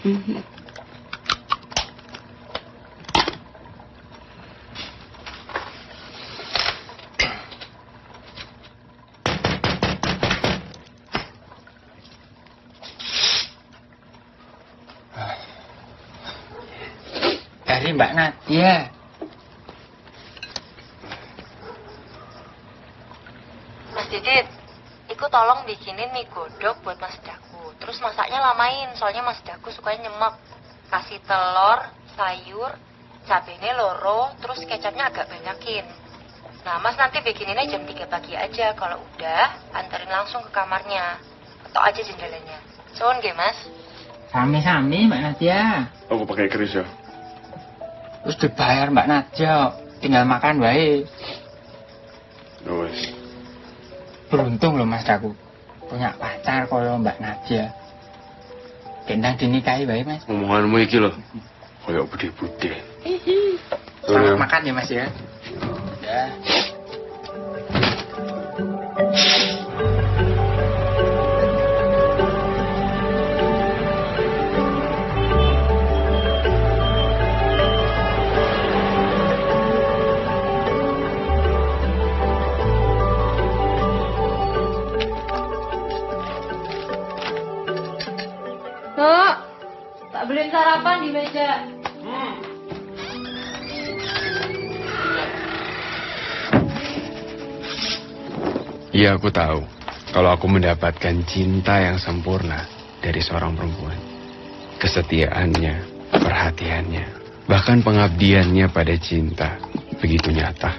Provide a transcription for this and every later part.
Dari Mbak Nadia. Mas Didit, Iku tolong bikinin mie godok buat Mas Daku. Terus masaknya lamain, soalnya Mas Daku sukanya nyemek. Kasih telur, sayur, cabenya loro, terus kecapnya agak banyakin. Nah, Mas nanti bikininnya jam 3 pagi aja. Kalau udah, anterin langsung ke kamarnya. Ketok aja jendelanya. Soun nggih, Mas? Sami-sami Mbak Nadia. Aku pakai keris ya. Terus dibayar Mbak Nadia, tinggal makan wae. Wes. Beruntung loh Mas Daku punya pacar kalau Mbak Nadia. Gendang dinikahi wae Mas. Omonganmu iki lho. Kayak bude-bude. Selamat makan ya Mas ya. Ya. Kak, tak beliin sarapan di meja. Iya, aku tahu. Kalau aku mendapatkan cinta yang sempurna dari seorang perempuan. Kesetiaannya, perhatiannya, bahkan pengabdiannya pada cinta begitu nyata.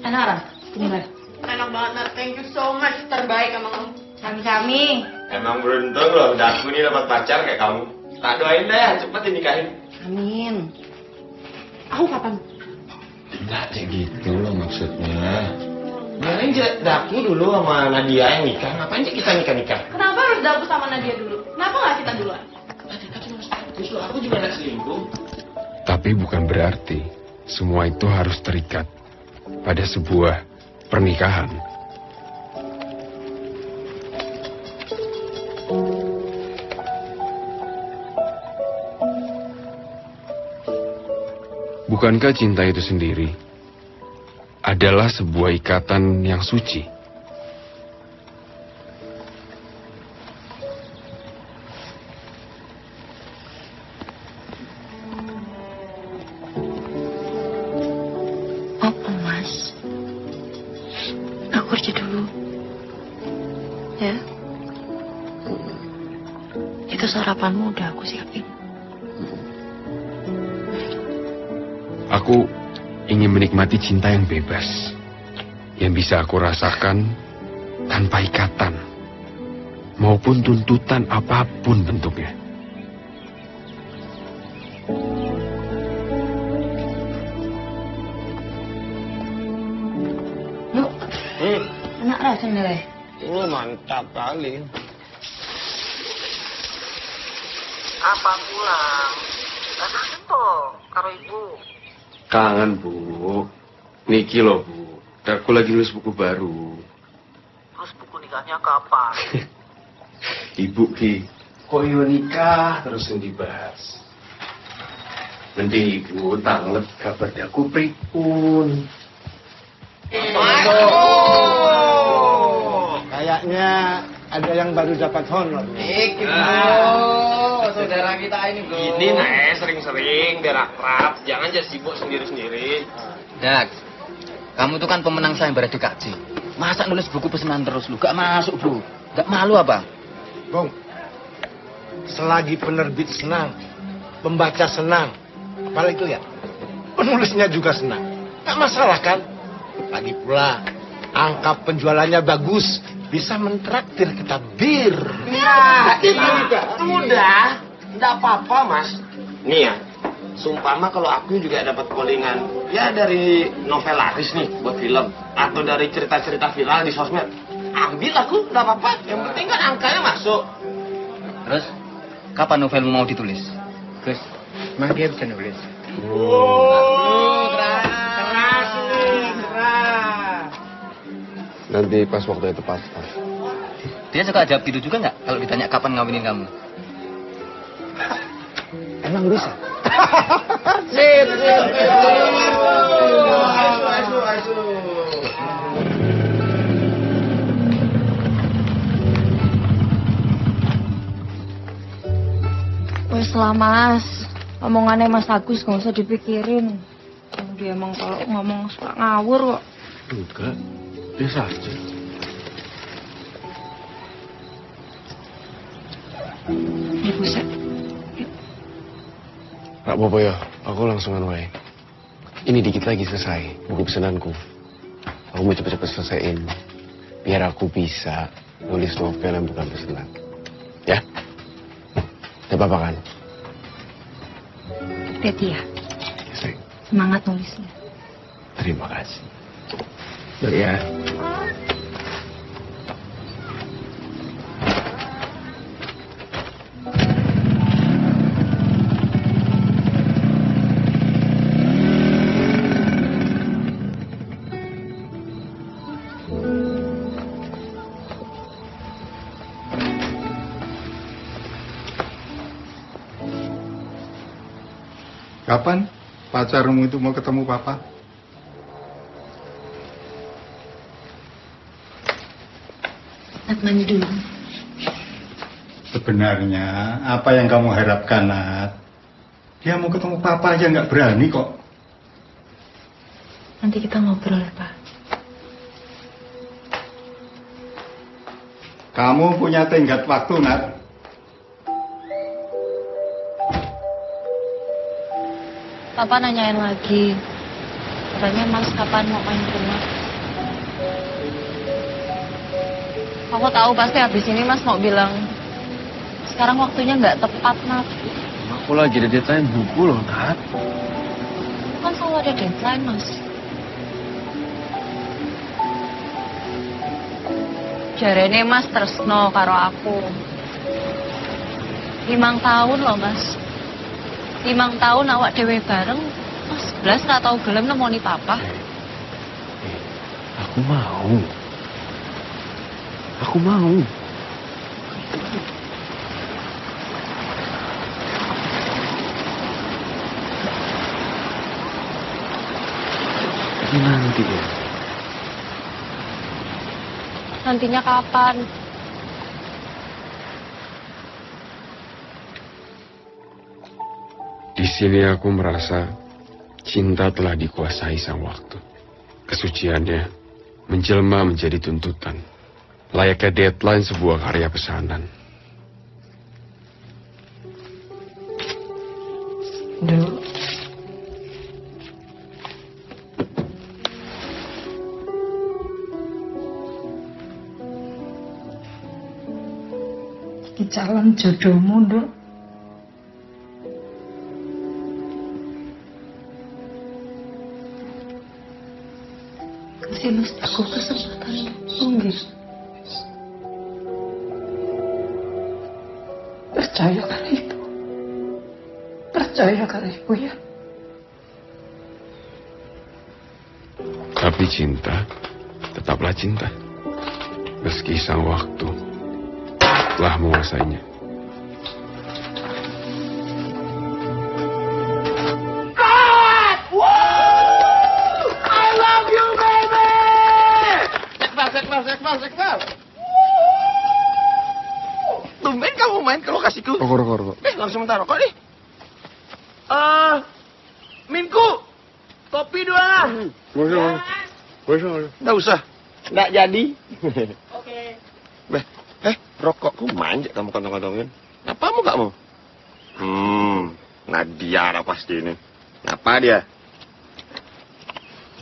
Enak, Ram? Gimana? Enak banget, Nar. Thank you so much. Terbaik emang kamu. Kami-kami. Emang beruntung loh, Daku ini dapat pacar kayak kamu. Tak doain deh, cepet dinikahin. Amin. Aku kapan? Tidak kayak gitu loh maksudnya. Biarin aja Daku dulu sama Nadia yang nikah. Ngapain sih kita nikah-nikah? Kenapa harus Daku sama Nadia dulu? Kenapa nggak kita duluan? Justru aku juga gak selingkuh. Tapi bukan berarti semua itu harus terikat pada sebuah pernikahan. Bukankah cinta itu sendiri adalah sebuah ikatan yang suci? Oh, Mas. Aku kerja dulu. Ya. Itu sarapanmu udah aku siapin. Aku ingin menikmati cinta yang bebas, yang bisa aku rasakan tanpa ikatan, maupun tuntutan apapun bentuknya. Yuk, enak rasanya deh. Ini mantap kali. Apa pulang? Kangen toh, karo ibu. Kangen, Bu. Niki loh, Bu. Aku lagi nulis buku baru. Terus buku nikahnya kapan? Ibu Ki, kok iyo nikah terus yang dibahas. Nanti Ibu tanglet kabar aku pripun. Kayaknya ada yang baru dapat honor. Saudara kita ini bro. Ini nih sering-sering biar akrab. Jangan jadi sibuk sendiri-sendiri. Dak, kamu tuh kan pemenang saya beredukasi. Masa nulis buku pesanan terus lu? Gak masuk bro. Gak malu apa? Bung, selagi penerbit senang, pembaca senang, apalagi itu ya, penulisnya juga senang. Gak masalah kan? Lagi pula, angka penjualannya bagus, bisa mentraktir kita bir. Nah, udah. Nggak apa-apa, Mas. Nih ya, sumpama kalau aku juga dapat callingan, ya dari novel laris nih buat film, atau dari cerita-cerita viral di sosmed, ambil aku, nggak apa-apa. Yang penting kan angkanya masuk. Terus, kapan novelmu mau ditulis? Gus, emang dia bisa nulis? Keras nih, keras. Nanti pas waktu itu tepat. Dia suka jawab gitu juga nggak kalau ditanya kapan ngawinin kamu? Emang bisa? Sip. Asu. Wes lah Mas, omongannya Mas Agus gak usah dipikirin. Dia emang kalau ngomong suka ngawur kok. Enggak, biasa aja. Ya buset. Gak apa-apa ya, aku langsungan wae. Ini dikit lagi selesai, buku pesananku. Aku mau cepet-cepet selesaiin, biar aku bisa nulis novel yang bukan pesanan. Ya? Gak apa-apa kan? Hati-hati ya, Sayang. semangat nulisnya. Terima kasih. Baik ya. Kapan pacarmu itu mau ketemu papa? Mandi dulu. Sebenarnya apa yang kamu harapkan, Nat? Dia mau ketemu papa aja nggak berani kok. Nanti kita ngobrol ya Pak. Kamu punya tenggat waktu, Nat. Papa nanyain lagi. Katanya Mas kapan mau main ke rumah. Aku tahu pasti habis ini Mas mau bilang sekarang waktunya nggak tepat, Nat. Aku lagi ada deadline buku loh, Nat. Kan selalu ada deadline, Mas. Jarene Mas tresno karo aku. 5 tahun loh, Mas. 5 tahun awak dhewe bareng, Mas blas ra tau gelem nemoni papa. Aku mau. Aku mau. Tapi nanti ya. Nantinya kapan? Di sini aku merasa cinta telah dikuasai sang waktu. Kesuciannya menjelma menjadi tuntutan. Layaknya deadline sebuah karya pesanan. Duh. Iki calon jodohmu, Nduk. Kasih Mas aku kesempatan Nduk. Percaya kali itu. Percaya kali ibu ya. Tapi cinta tetaplah cinta. Meski sang waktu telah menguasainya. Tumben kamu main ke lokasiku. Rokok. Langsung taruh kok nih. Minku, kopi 2. Nggak usah. Nggak jadi. Oke. Rokokku manjat kamu kantong-kantongin. Apa kamu? Nadia pasti ini. Apa dia?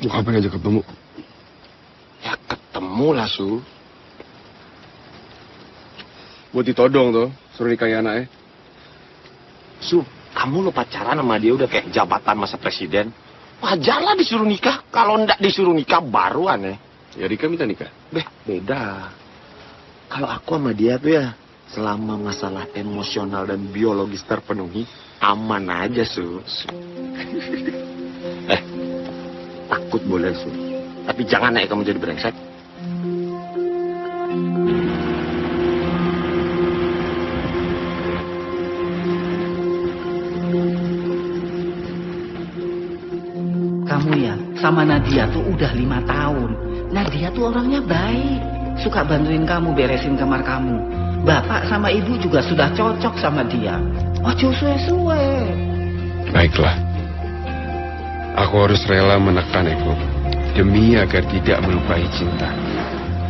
Lu kapan aja ketemu? Ya ketemu lah, Su. Buat ditodong tuh, suruh nikahi anaknya. Su, kamu lo pacaran sama dia udah kayak jabatan masa presiden. Wajarlah disuruh nikah. Kalau ndak disuruh nikah baru aneh. Ya Rika minta nikah. Beda. Kalau aku sama dia tuh ya, selama masalah emosional dan biologis terpenuhi, aman aja, Su. Takut boleh, Su. Tapi jangan kamu jadi brengsek. sama Nadia tuh udah 5 tahun. Nadia tuh orangnya baik, suka bantuin kamu beresin kamar kamu. Bapak sama ibu juga sudah cocok sama dia. Ojo suwe-suwe. Baiklah. Aku harus rela menekan ego demi agar tidak melukai cinta.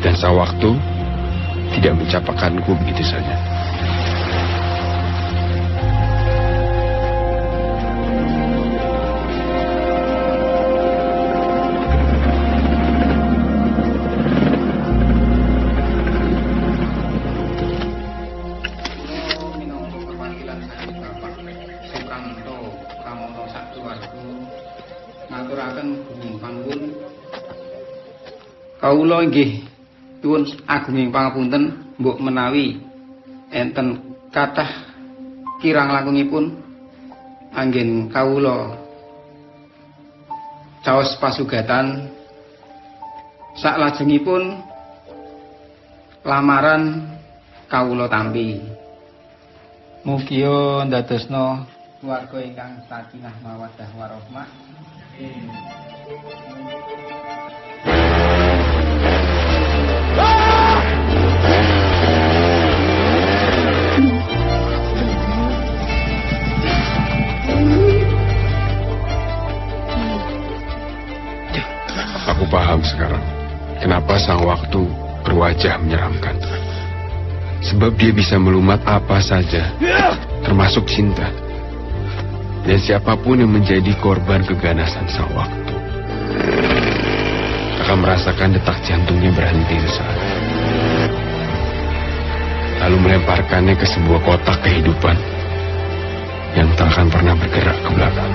Dan sewaktu tidak mencapakanku begitu saja. Kawula inggih nyuwun agunging pangapunten mbok menawi enten kathah kirang langkungipun anggen kawula caos pasugatan saklajengipun lamaran kawula tampi. Mugia ndadosna keluarga ingkang sakinah mawaddah warahmah. Aku paham sekarang kenapa sang waktu berwajah menyeramkan. Sebab dia bisa melumat apa saja, termasuk cinta. Dan siapapun yang menjadi korban keganasan sang waktu akan merasakan detak jantungnya berhenti sesaat. Lalu melemparkannya ke sebuah kotak kehidupan yang tak akan pernah bergerak ke belakang.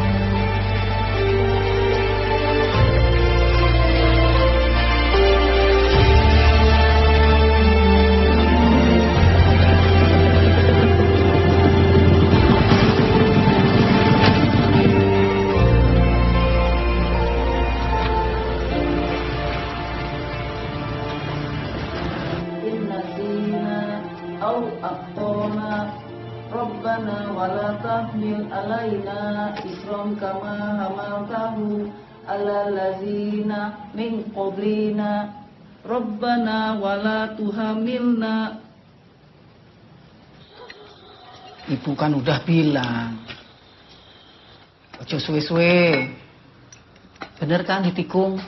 Alaina isrom kama hamaltahu ala lazina min qablina Rabbana wala tuhamilna. Ibu kan udah bilang ojo suwe-suwe. Bener kan ditikung?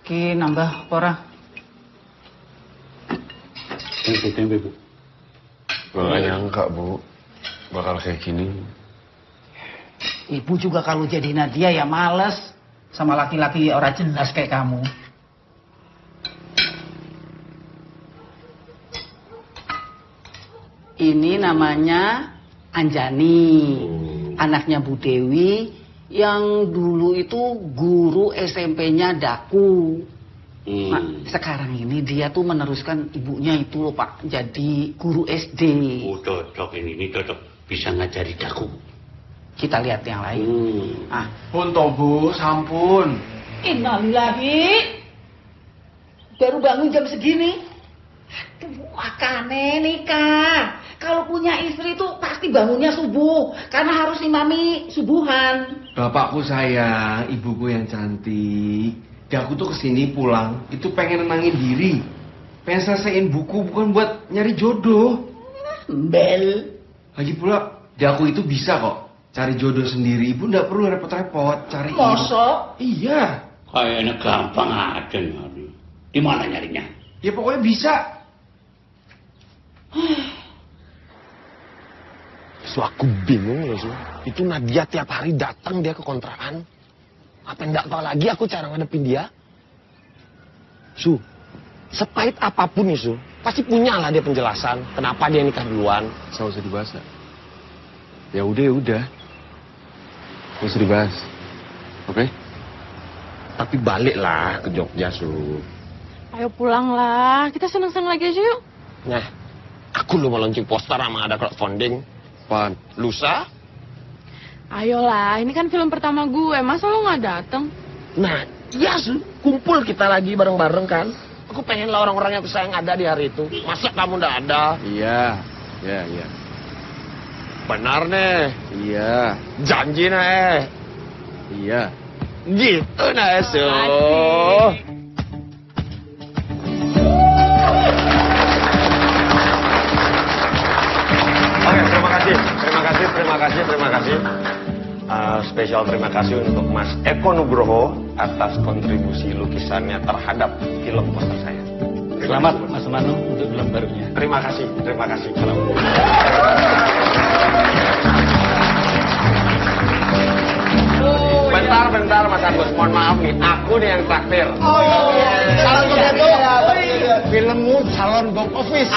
Ki nambah ora? Tempe, Bu. Gak nyangka, Bu, bakal kayak gini. Ibu juga kalau jadi Nadia ya males sama laki-laki orang jelas kayak kamu. Ini namanya Anjani, anaknya Bu Dewi yang dulu itu guru SMP-nya Daku. Nah, sekarang ini dia tuh meneruskan ibunya itu loh Pak, jadi guru SD. Oh cocok ini cocok, bisa ngajari Daku. Kita lihat yang lain. Pun toh Bu, sampun. Innalillahi. Baru bangun jam segini. Aduh, akane nikah. Kalau punya istri tuh pasti bangunnya subuh, karena harus imami subuhan. Bapakku sayang, ibuku yang cantik. Aku tuh kesini pulang, itu pengen nenangin diri. Pengen selesaiin buku, bukan buat nyari jodoh. Bel. Lagi pula, Daku itu bisa kok cari jodoh sendiri. Ibu nggak perlu repot-repot cariin. Mosok? Iya. Kayaknya gampang aja nyari. Di mana nyarinya? Ya pokoknya bisa. So aku bingung loh, Su. Itu Nadia tiap hari datang dia ke kontrakan. Apa enggak tahu lagi aku cara ngadepin dia? Su, sepahit apapun nih, Su, pasti punya lah dia penjelasan kenapa dia nikah duluan. Nggak usah dibahas. Ya udah. Nggak usah dibahas. Oke? Tapi baliklah ke Jogja, Su. Ayo pulang lah, kita seneng-seneng lagi aja yuk. Nah, aku lo mau launching poster sama ada crowdfunding. Pan, lusa? Ayolah, ini kan film pertama gue, masa lo nggak dateng? Nah, iya Su, kumpul kita lagi bareng-bareng kan. Aku pengen lah orang-orang yang sayang ada di hari itu. Masa kamu nggak ada? Iya. Benar nih. Iya. Janji nih. Iya. Gitu Nasu. Oke, terima kasih. Spesial terima kasih untuk Mas Eko Nugroho atas kontribusi lukisannya terhadap film poster saya. Selamat Mas Manu untuk film barunya. Terima kasih. Bentar Mas Agus, mohon maaf nih, aku nih yang traktir. Oh iya. Kalau begitu, filmmu calon box office.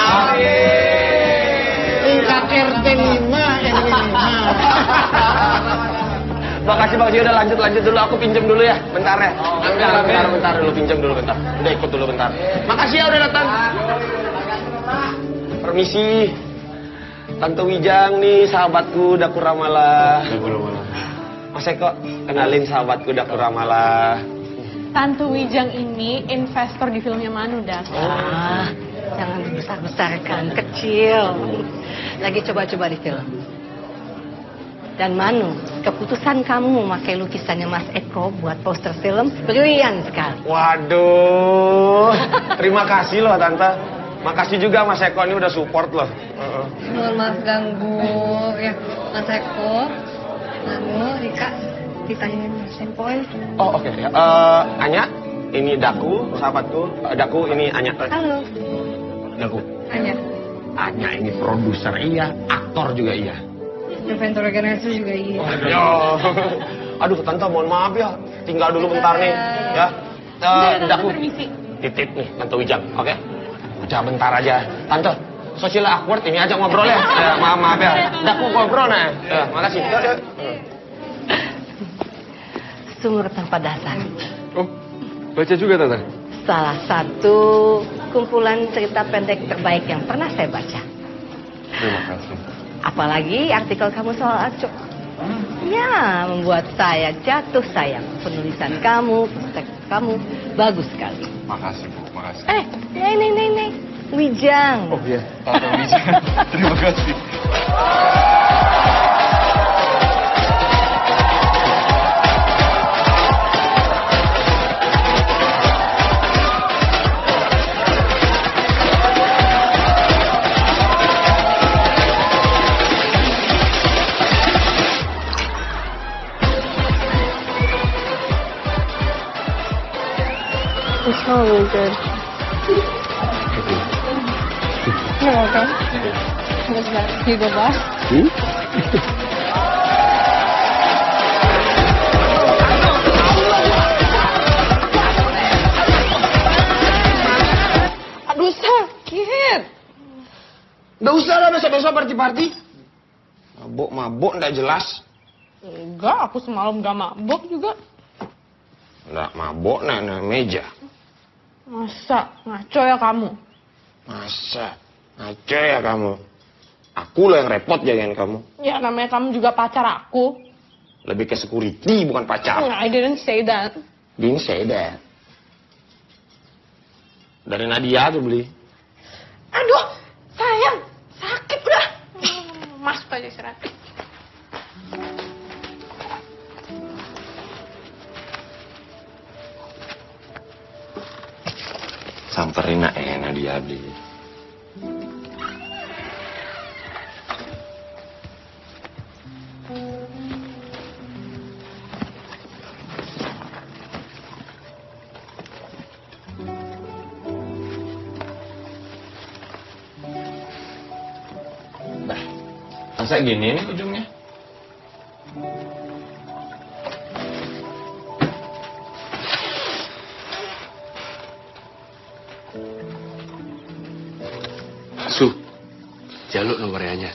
Tingkat RT 5, RW 5. Makasih Bang, udah lanjut dulu, aku pinjam dulu ya, bentar ya. Bentar dulu, pinjam dulu bentar. Udah ikut dulu bentar. Makasih ya udah datang. Permisi. Tante Wijang nih, sahabatku Dapur Ramala. Mas Eko, kenalin sahabatku Dapur Ramala. Tante Wijang ini investor di filmnya Manu, Dak. Jangan dibesar-besarkan, kecil. Lagi coba-coba di film. Dan Manu, keputusan kamu memakai lukisannya Mas Eko buat poster film brilian sekali. Waduh, terima kasih loh Tante. Makasih juga Mas Eko ini udah support loh. Mohon maaf ganggu ya Mas Eko, Manu, Rika, ditanyain Sempoy. Oh oke. Anya, ini Daku, sahabatku. Daku, ini Anya. Halo. Daku. Anya ini produser iya, aktor juga iya. Inventor Regenerasi juga iya. Aduh Tante, mohon maaf ya. Tinggal dulu bentar nih. Ya. Daku. Titip nih Tante Wijang, oke? Udah bentar aja. Tante, social awkward ini aja ngobrol ya. Maaf ya. Daku ngobrol nih. Ya, makasih. Yuk. Sumur Tanpa Dasar. Oh, baca juga Tante? Salah satu kumpulan cerita pendek terbaik yang pernah saya baca. Terima kasih. Apalagi artikel kamu soal Acuk. Ya, membuat saya jatuh sayang. Penulisan kamu, perspektif kamu, bagus sekali. Makasih Bu, makasih. Nih. Wijang. Oh iya, Tante Wijang. Terima kasih. It's not really good. You're welcome. What's that? Hugo Boss? Aduh sakit. Nggak usah lah besok-besok party-party. Mabuk nggak jelas. Enggak, aku semalam gak mabok juga. Nggak mabuk naik meja. Masa? Ngaco ya kamu? Masa? Ngaco ya kamu? Aku loh yang repot jagain kamu. Ya namanya kamu juga pacar aku. Lebih ke security bukan pacar. I didn't say that. Didn't say that. Dari Nadia tuh beli. Aduh, sayang. Sakit udah. Masuk aja istirahat. Samperin Nadia beli. Masa gini nih ujungnya? Su, jaluk nomornya.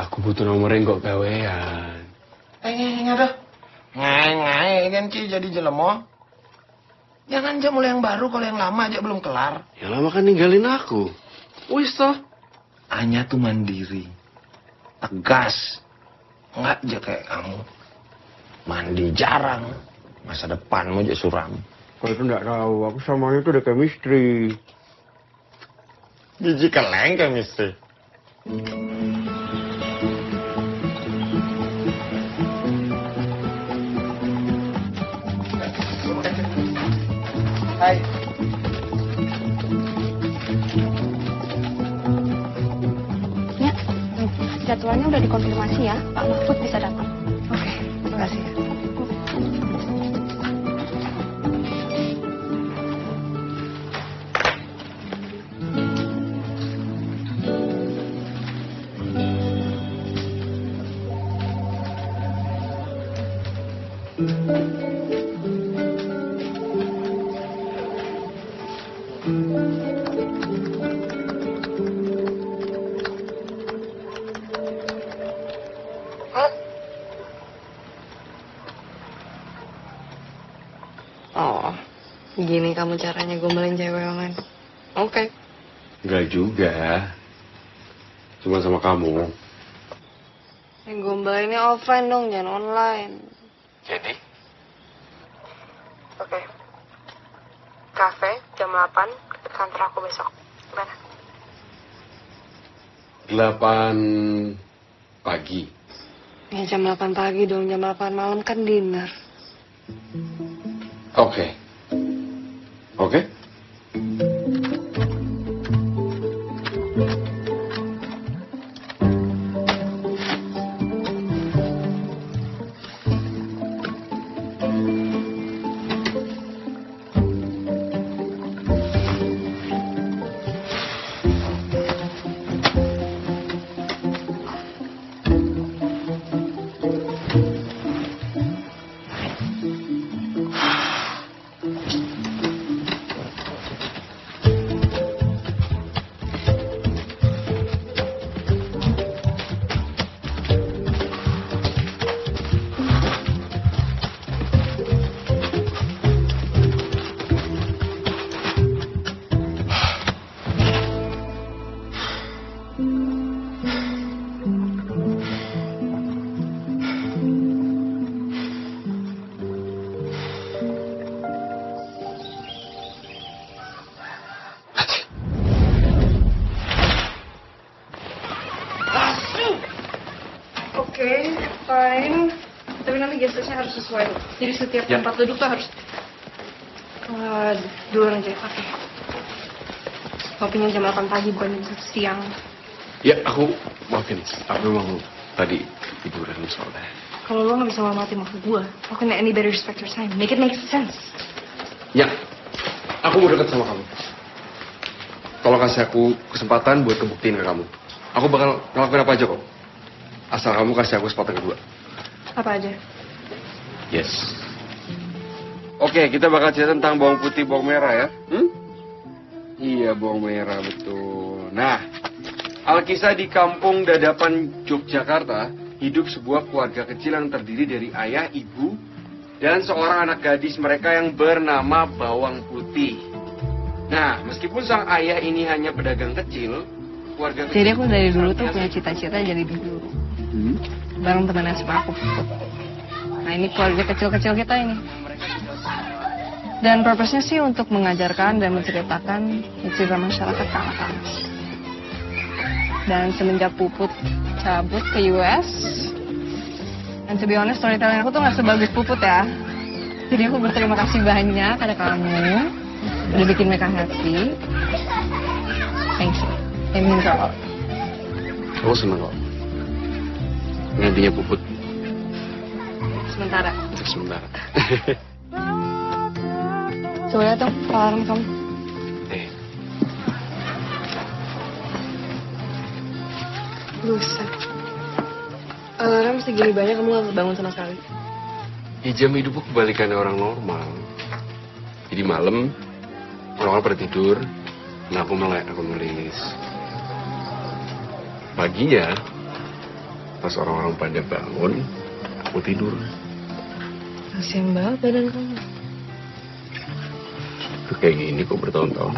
Aku butuh nomornya kok gawean. Aduh. Ngai kan Ki jadi jelemo. Jangan aja mulai yang baru kalau yang lama aja belum kelar. Yang lama kan ninggalin aku. Wis toh. Anya tuh mandiri. Tegas. Nggak aja kayak kamu. Mandi jarang. Masa depanmu aja suram. Kau itu nggak tahu, aku sama itu udah chemistry. Biji keleng chemistry. Hai. Ya, jadwalnya udah dikonfirmasi ya. Pak Mahfud bisa datang. Oke, terima kasih ya. Oh, gini kamu caranya gombalin cewek online. Oke. Enggak juga. Cuma sama kamu. Yang gombalinnya offline dong, jangan online. Jadi? Oke. Cafe jam 8 ke kantor aku besok. Gimana? 8 pagi. Ya jam 8 pagi dong, jam 8 malam kan dinner. Oke. Oke? Oke, fine. Tapi nanti gesturnya harus sesuai. Jadi setiap tempat duduk tuh harus duluan aja. Oke. Kopinya jam 8 pagi bukan jam siang. Ya, aku maafin. Aku memang tadi tiduran soalnya. Kalau lo nggak bisa menghormati maksud gue, how can any better respect your time? Make it make sense. Ya, aku mau deket sama kamu. Tolong kasih aku kesempatan buat kebuktiin ke kamu. Aku bakal ngelakuin apa aja kok. Asal kamu kasih aku kesempatan kedua. Apa aja? Yes. Oke, kita bakal cerita tentang bawang putih, bawang merah ya. Iya, bawang merah betul. Nah, alkisah di kampung Dadapan, Yogyakarta, hidup sebuah keluarga kecil yang terdiri dari ayah, ibu, dan seorang anak gadis mereka yang bernama Bawang Putih. Nah, meskipun sang ayah ini hanya pedagang kecil, keluarga kecil... Jadi aku dari dulu tuh punya cita-cita jadi guru. Bareng teman SMA aku. Nah ini keluarga kecil-kecil kita ini. Dan purpose-nya sih untuk mengajarkan dan menceritakan cerita masyarakat ke anak-anak. Dan semenjak Puput cabut ke US, and to be honest, storytelling aku tuh gak sebagus Puput ya. Jadi aku berterima kasih banyak pada kamu. Udah bikin mereka happy. Thank you. It means a lot. Aku seneng kok. Nantinya Puput. Sementara. Untuk sementara. Coba lihat dong alarm kamu. Buset. Alarm segini banyak kamu gak bangun sama sekali. Ya jam hidupku kebalikannya orang normal. Jadi malam, orang-orang pada tidur, nah aku melek, aku nulis. Paginya, pas orang-orang pada bangun, aku tidur. Kasian banget badan kamu. Itu kayak gini kok bertahun-tahun.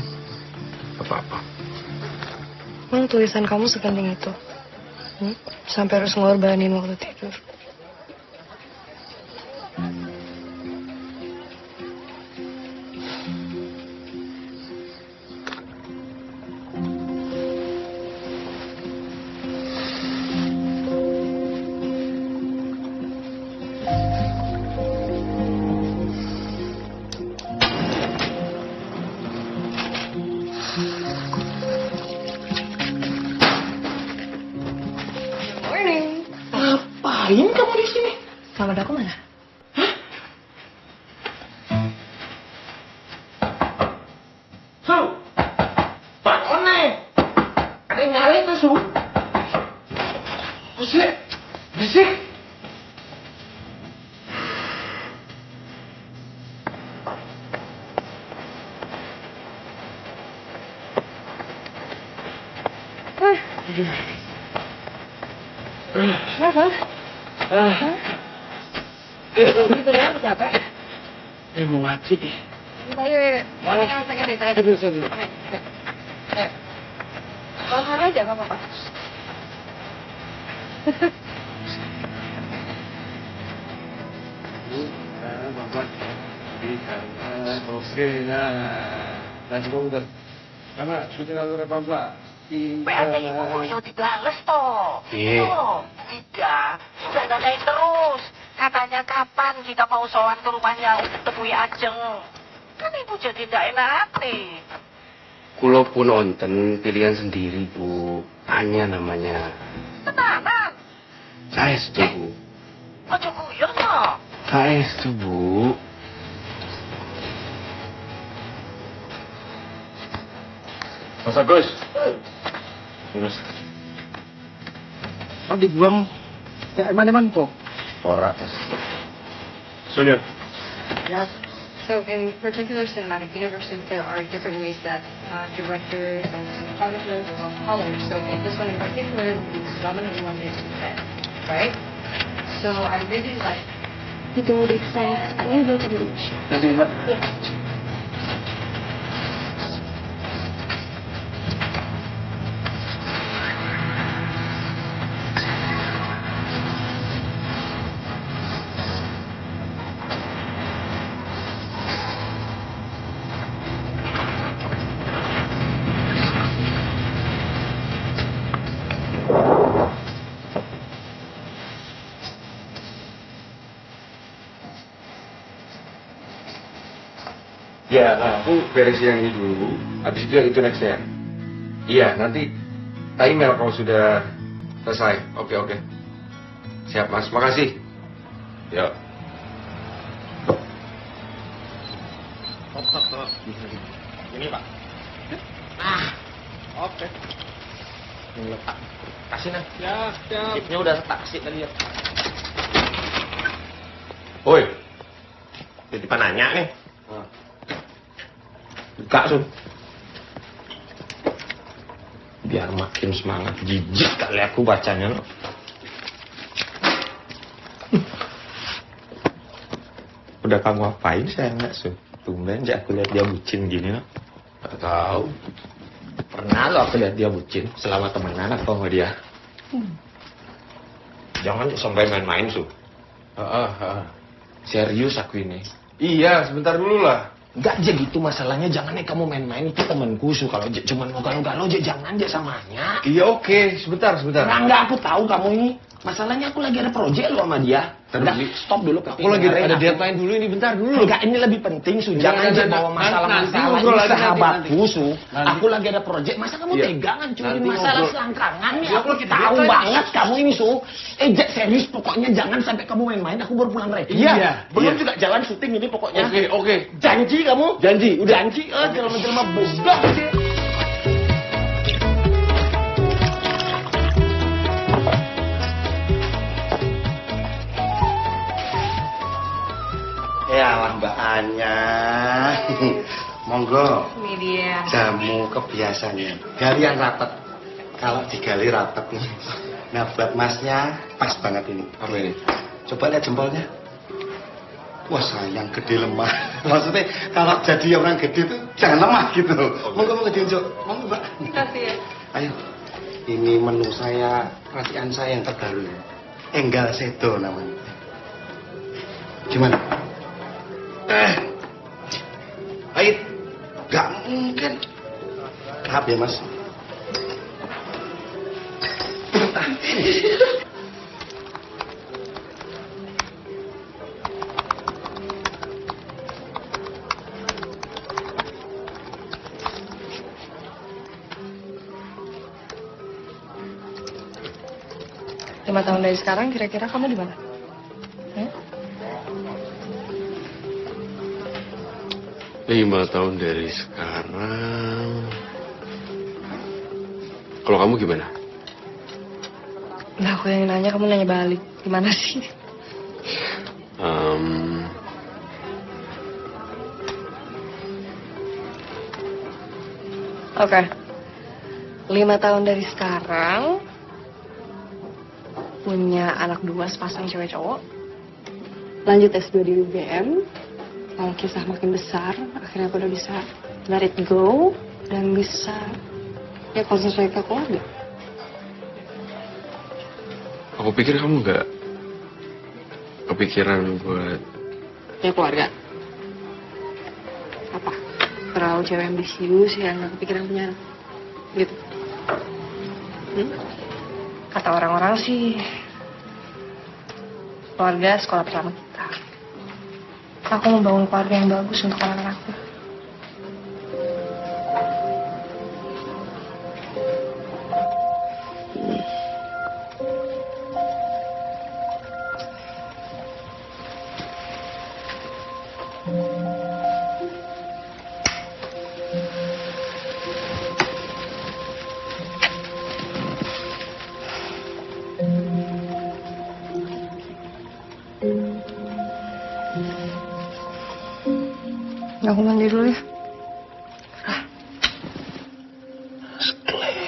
Apa-apa. Emang tulisan kamu sepenting itu? Sampai harus ngorbanin waktu tidur. sama Daku mana? Su, Pak One, ada yang nyari tuh Su. Berisik, berisik. Kenapa? Gitu ya, capek. Mau mati. Ayo, mana saya deh, saya. Kalau aja nggak apa-apa. Oke, nah, udah. Karena syuting lalu Republik. Berarti ibu yo dibales toh. Iya. Oh, tidak. Sudah nanyain terus. Katanya kapan kita mau sowan ke rumahnya untuk temui Ajeng. Kan ibu jadi tidak enak hati. Kulo pun onten pilihan sendiri, Bu. Anya namanya. Tenanan. Saestu, Bu. Ojo guyon toh. Saestu, Bu. Mas Agus. Terus. Oh dibuang. Ya mana-mana kok. Ora. Sonia. Yes. So in particular cinematic universes, there are different ways that directors and cinematographers will color. So in this one in particular, the dominant one is red, right? So I really like. Itu saya, ini udah dulu. Nanti Mbak. Ya, aku beres yang ini dulu. Habis itu yang itu next ya. Iya, nanti tak email kalau sudah selesai. Oke. Siap, Mas. Makasih. Yuk. Ini Pak. Nah, oke. Ini letak. Kasih nah. Ya. Chipnya udah tak kasih tadi ya. Oi. Jadi penanya nih. Buka Sun. Biar makin semangat. Jijik kali aku bacanya loh. Udah kamu apain saya nggak Sun? Tumben aja aku lihat dia bucin gini loh. Gak tahu. Pernah lo aku lihat dia bucin selama temenan atau sama dia. Jangan sampai main-main Sun. Serius aku ini. Iya, sebentar dulu lah. Enggak aja gitu masalahnya, jangan kamu main-main itu temanku Su. Kalau cuma mau galau-galau jangan aja samanya. Iya oke, sebentar. Enggak, aku tahu kamu ini. Masalahnya aku lagi ada proyek lo sama dia. Enggak, stop dulu. Aku lagi ada deadline dulu ini, bentar dulu. Enggak, ini lebih penting Su. Jangan aja bawa masalah-masalah ini sahabatku Su. Aku lagi ada proyek, masa kamu tegangan cuy masalah selangkangan nih. Aku tahu banget kamu ini Su. Serius pokoknya jangan sampai kamu main-main. Aku baru pulang rek. Iya. Belum juga jalan syuting ini pokoknya. Oke. Janji kamu? Janji, udah. Janji. Jelma-jelma bodoh sih. Ya lah Mbak Anya. Monggo. Ini dia. Jamu kebiasaannya. Galian rapet. Kalau digali rapet nih. Nah buat masnya pas banget ini. Apa ini? Coba lihat jempolnya. Wah sayang gede lemah. Maksudnya kalau jadi orang gede tuh jangan lemah gitu. Monggo diunjuk. Monggo Mbak. Kasih ya. Ayo. Ini menu saya, racikan saya yang terbaru. Enggal Sedo namanya. Gimana? Ait, gak mungkin. Maaf ya Mas. Lima tahun dari sekarang kira-kira kamu di mana? 5 tahun dari sekarang. Kalau kamu gimana? Nah, aku yang nanya, kamu nanya balik. Gimana sih? Oke. 5 tahun dari sekarang, punya anak 2 sepasang cewek cowok, lanjut S2 di UGM, lalu kisah makin besar, akhirnya aku udah bisa let it go, dan bisa ya konsentrasi ke keluarga. Aku pikir kamu gak kepikiran buat... Ya keluarga. Apa? Terlalu cewek ambisius yang gak kepikiran punya anak. Gitu. Kata orang-orang sih, keluarga sekolah pertama kita. Aku mau bangun keluarga yang bagus untuk anak-anak aku. Aku mandi dulu ya. Sekeleng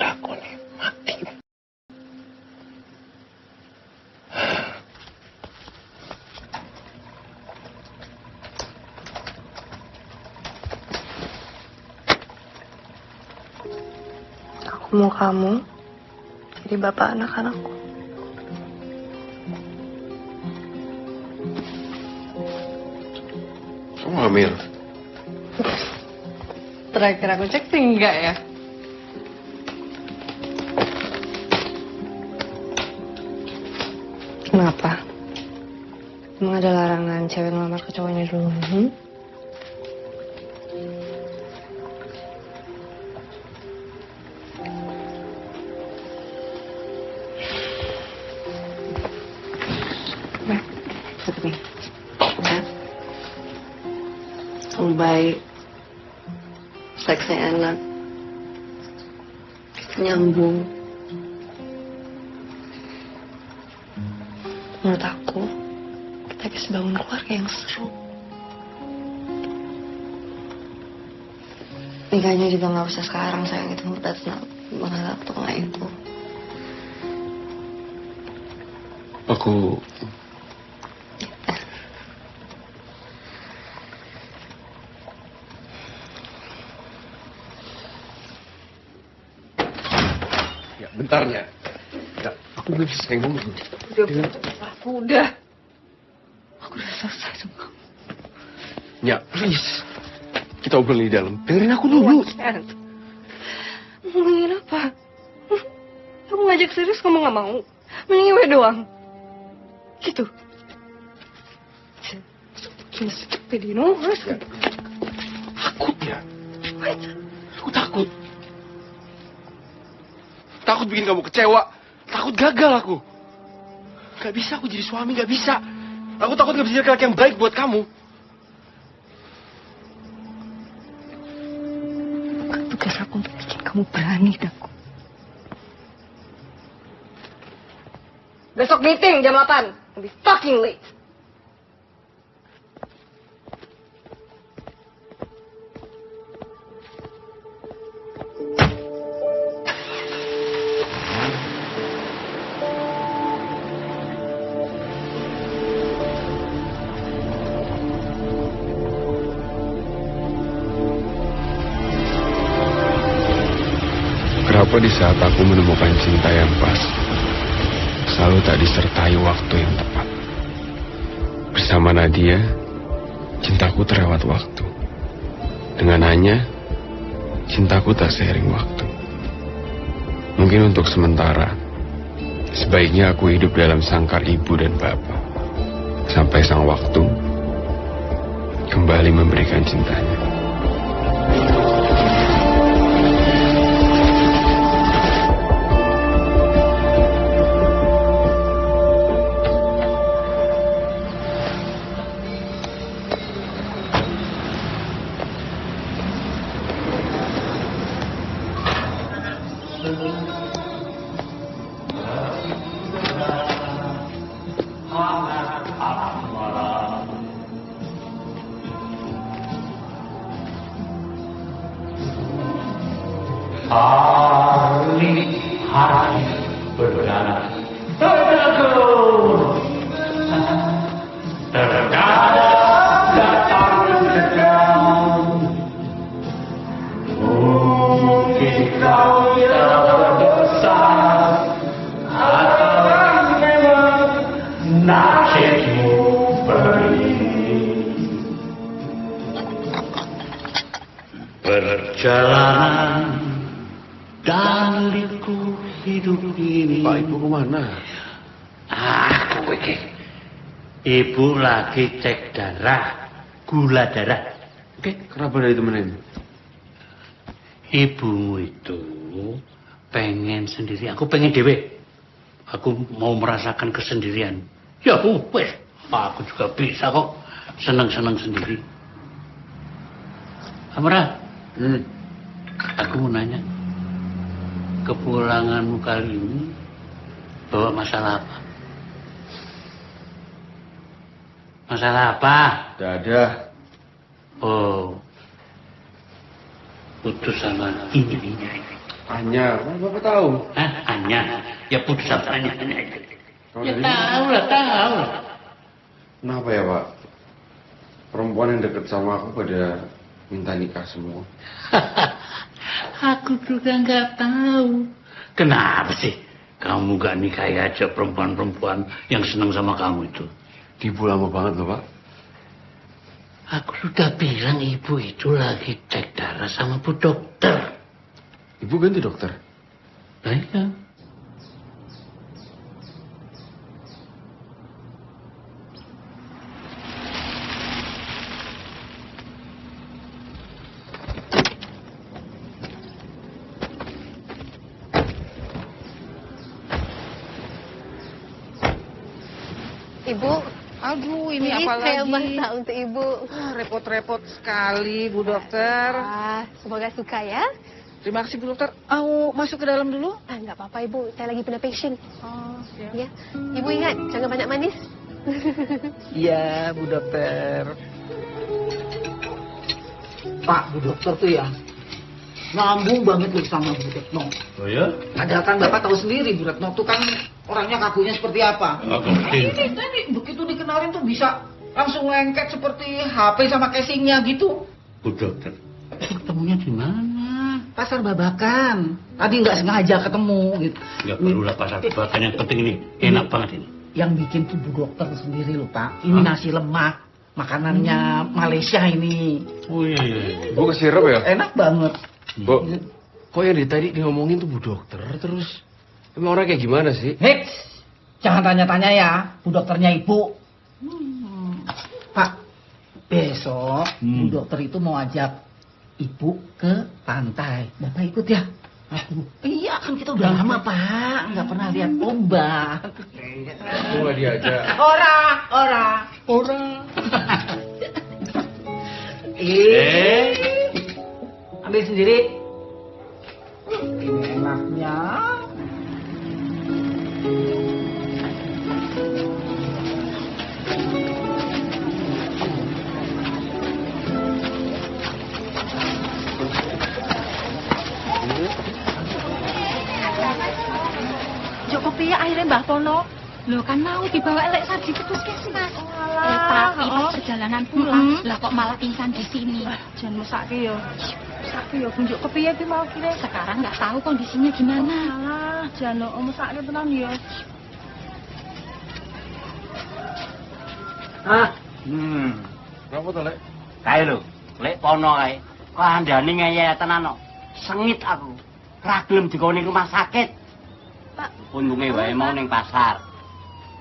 aku nih mati. Aku mau kamu jadi bapak anak-anakku. Kamu hamil? Terakhir aku cek sih enggak ya. Kenapa? Emang ada larangan cewek ngelamar ke cowoknya dulu? Lebih baik seksnya enak, nyambung. Menurut aku, kita bisa bangun keluarga yang seru. Nikahnya juga nggak usah sekarang, sayang. Itu that's not waktu nggak itu. Aku... Ya, bentarnya. Ya, aku belum selesai ngomong. Udah. Aku udah selesai sama kamu. Ya, please. Kita obrolin di dalam. Dengerin aku dulu. Ngomongin apa? Kamu ngajak serius, kamu nggak mau? Mending gue doang. Gitu. Gimana stupid, you know? Takut ya. Aku takut. Takut bikin kamu kecewa. Takut gagal aku. Gak bisa aku jadi suami, gak bisa. Aku takut gak bisa jadi laki yang baik buat kamu. Bukan tugas aku untuk bikin kamu berani, Daku. Besok meeting jam 8. I'll be fucking late. Kenapa di saat aku menemukan cinta yang pas, selalu tak disertai waktu yang tepat. Bersama Nadia, cintaku terlewat waktu. Dengan Anya, cintaku tak seiring waktu. Mungkin untuk sementara, sebaiknya aku hidup dalam sangkar ibu dan bapak. Sampai sang waktu kembali memberikan cintanya. Hari berdarah tertegun terkadang datang sedang mungkin kau tidak berdosa atau memang nasibmu begini perjalanan dan liku hidup ini. Pak, Ibu kemana? Aku iki. Ibu lagi cek darah, gula darah. Oke, kenapa dari temenin? Ibumu itu pengen sendiri, aku pengen dewe. Aku mau merasakan kesendirian. Ya wes, aku juga bisa kok senang-senang sendiri. Amra, aku mau nanya. Kepulanganmu kali ini bawa masalah apa? Masalah apa? Tidak ada. Oh, putus sama ini. Anya, Bapak tahu? Hah? Anya? Ya putus sama Anya itu. Ya dari tahu lah. Kenapa ya Pak? Perempuan yang deket sama aku pada minta nikah semua. Aku juga nggak tahu. Kenapa sih kamu gak nikahi aja perempuan-perempuan yang senang sama kamu itu? Ibu lama banget loh Pak. Aku sudah bilang ibu itu lagi cek darah sama bu dokter. Ibu ganti dokter? Nah, iya. Ibu, aduh ini apa saya lagi? masak untuk ibu. Repot-repot sekali Bu Dokter. Semoga suka ya. Terima kasih Bu Dokter. Mau masuk ke dalam dulu? Nggak apa-apa Ibu, saya lagi punya passion. Oh, ya. Ibu ingat, jangan banyak manis. Iya, Bu Dokter. Pak, Bu Dokter tuh ya nyambung banget loh sama Bu Retno. Oh ya? Padahal kan Bapak tahu sendiri Bu Retno tuh kan orangnya kakunya seperti apa. Ini begitu dikenalin tuh bisa langsung lengket seperti HP sama casingnya gitu. Bu Dokter, ketemunya di mana? Pasar Babakan. Tadi nggak sengaja ketemu gitu. Nggak perlu lah pasar Babakan, yang penting ini enak banget ini. Yang bikin tuh Bu Dokter sendiri loh Pak. Ini nasi lemak, makanannya Malaysia ini. Oh iya. Bu kasih sirup ya? Enak banget. Bu, kok yang dari tadi dia ngomongin tuh Bu Dokter terus? Emang orang kayak gimana sih? Hei, jangan tanya-tanya ya, Bu Dokternya Ibu. Pak, besok Bu Dokter itu mau ajak Ibu ke pantai. Bapak ikut ya? Iya kan kita udah lama Pak, nggak pernah lihat ombak. Aku nggak diajak. Ora. Ambil sendiri. Ini enaknya. Joko piye akhirnya Mbah Pono? Loh kan mau dibawa elek Sardi ke puskesmas. Tapi pas perjalanan pulang, lah kok malah pingsan di sini. Jangan mesake yo. Mesake yo bunjuk kepiye ki mau kire? Sekarang nggak tahu kondisinya gimana. Alah, jano mesake tenan yo. Kenapa tuh, Lek? Kae lho, Lek Pono kae. Kandhane ngeyel tenan kok. Sengit aku. Ra gelem dikoni rumah sakit. Pak, untunge wae mau ning pasar.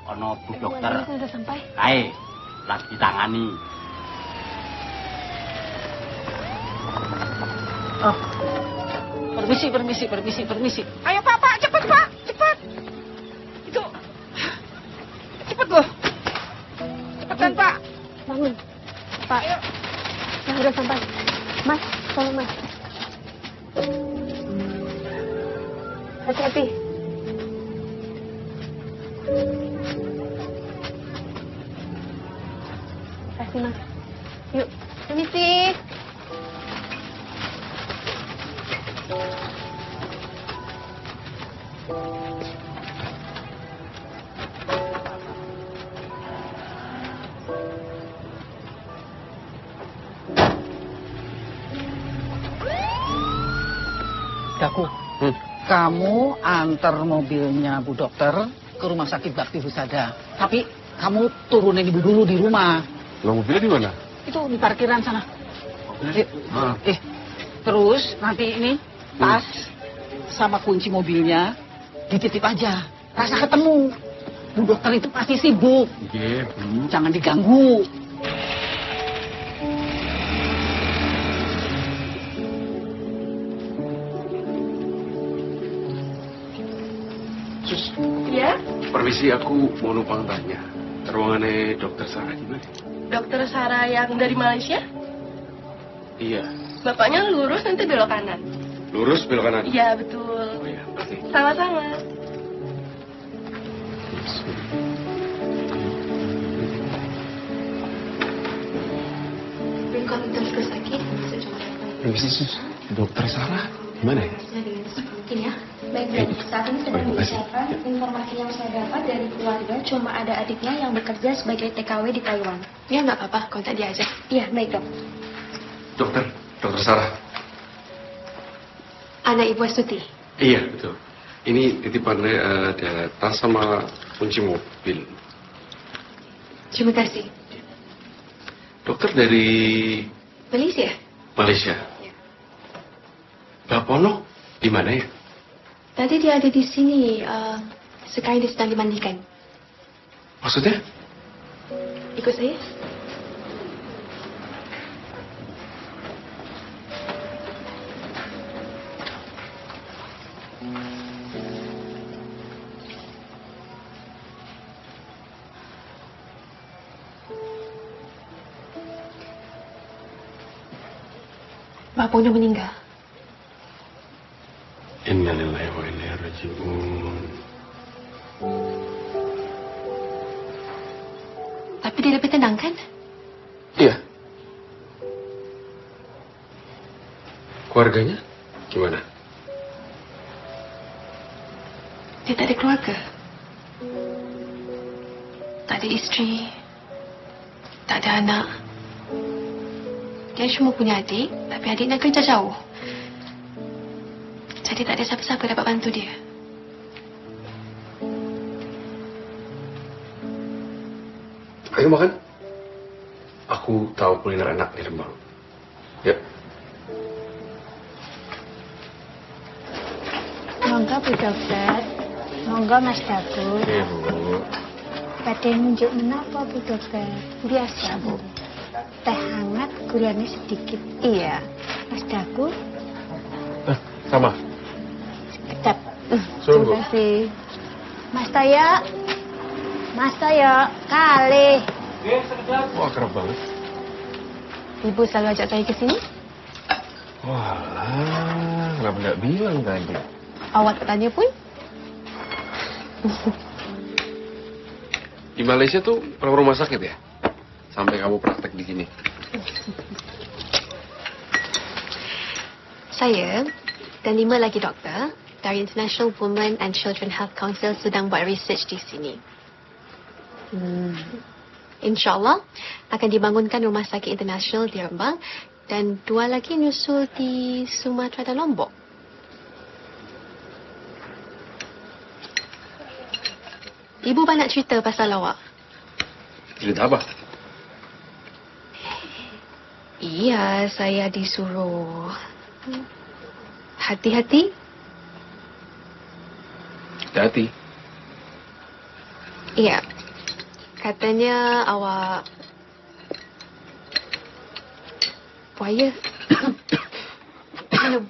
Ana Bu Dokter. Sudah sampai. Kae lagi tangani. Oh. Permisi. Ayo Pak, cepet Pak, cepet. Itu, cepet loh. Cepetan Pak. Bangun. Pak, saya udah sampai. Mas, tolong Mas. Hati-hati. Kasih Mas. Yuk, permisi. Daku, kamu antar mobilnya Bu Dokter ke rumah sakit Bakti Husada. Tapi kamu turunin ibu dulu di rumah. Lah mobilnya di mana? Itu di parkiran sana. Terus nanti ini tas sama kunci mobilnya dititip aja. Rasa ketemu. Bu Dokter itu pasti sibuk. Iya, Bu. Jangan diganggu. Ya, Permisi, aku mau numpang tanya. Ruangannya Dokter Sarah gimana? dokter Sarah yang dari Malaysia. Iya. Bapaknya lurus nanti belok kanan. Lurus belok kanan? Iya, betul. Oh iya, pasti. Sama-sama. Berkonten terus lagi. Permisi, Sus. Dokter Sarah gimana ya? Mungkin ya. Baik, saat ini sedang diusahakan. Informasi yang saya dapat dari keluarga cuma ada adiknya yang bekerja sebagai TKW di Taiwan. Ya, nggak apa-apa. Kontak dia aja. Iya, baik dok. Dokter Sarah. Anak Ibu Astuti. Iya, betul. Ini titipannya ada tas sama kunci mobil. Terima kasih. Dokter dari Malaysia? Malaysia. Mbak Pono di mana ya? Tadi dia ada di sini. Sekarang dia sedang dimandikan. Maksudnya? Ikut saya. Mbak Pono meninggal. Innalillahi wa inna ilaihi raji'un. Tapi dia lebih tenang kan? Iya. Keluarganya gimana? Dia tak ada keluarga. Tak ada isteri. Tak ada anak. Dia cuma punya adik, tapi adiknya kerja jauh. Jadi tak ada siapa-siapa dapat bantu dia. Ayo makan. Aku tahu kuliner enak di Rembang. Yuk. Monggo Bu Dokter. Monggo Mas Daku. Iya, Bu. Badhe nunjuk menapa Bu Dokter? Biasa Bu. Teh hangat, gulanya sedikit. Iya. Mas Daku. Sama. Kedap. Suruh, Bu. Terima kasih. Mas Toyo. Mas Toyo, kali. Wah, kerap banget. Ibu selalu ajak saya ke sini. Walah, kenapa nggak bilang tadi? Awak tanya pun. Di Malaysia tuh pernah rumah sakit ya? Sampai kamu praktek di sini. Saya dan 5 lagi dokter dari International Women and Children Health Council sedang buat research di sini. InsyaAllah akan dibangunkan rumah sakit internasional di Rembang dan 2 lagi nyusul di Sumatera dan Lombok. Ibu banyak cerita pasal awak. Cerita apa? Iya, saya disuruh hati-hati. Hati-hati. Iya. Katanya awak buaya. Minum.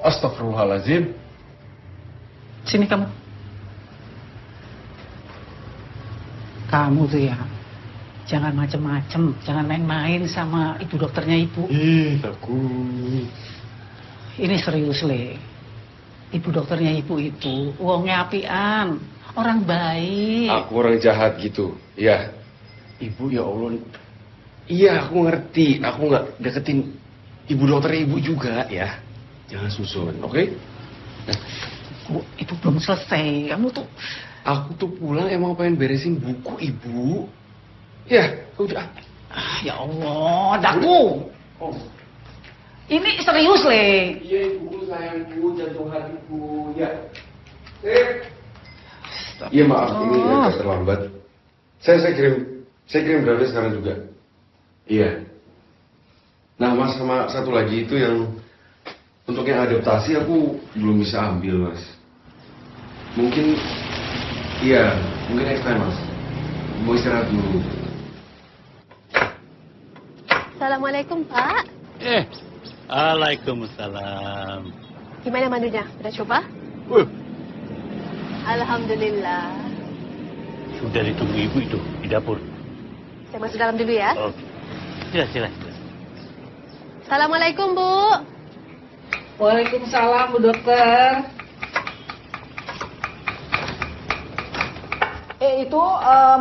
Astagfirullahaladzim. Sini kamu. Kamu tuh ya, jangan macem-macem, jangan main-main sama ibu dokternya ibu. Bagus. Ini serius, Le. Ibu dokternya ibu itu wongnya apian, orang baik. Aku orang jahat gitu, ya. Ibu ya Allah. Iya, aku ngerti. Aku nggak deketin ibu dokternya ibu juga, ya. Jangan susun, oke? Bu, itu belum selesai. Kamu tuh... Aku tuh pulang emang pengen beresin buku ibu. Ya, udah. Ya Allah, Daku. Oh. Ini serius, Le. Iya, ibu sayangku, jantung hatiku, ya. Iya maaf, ini agak terlambat. Saya kirim draftnya sekarang juga. Iya. Nah, Mas, sama satu lagi itu yang untuk yang adaptasi aku belum bisa ambil, Mas. Mungkin next time, Mas. Mau istirahat dulu. Assalamualaikum, Pak. Waalaikumsalam. Gimana madunya? Udah coba? Alhamdulillah. Sudah ditunggu ibu itu di dapur. Saya masuk dalam dulu ya. Oke. Silakan. Assalamualaikum, Bu. Waalaikumsalam, Bu Dokter. Itu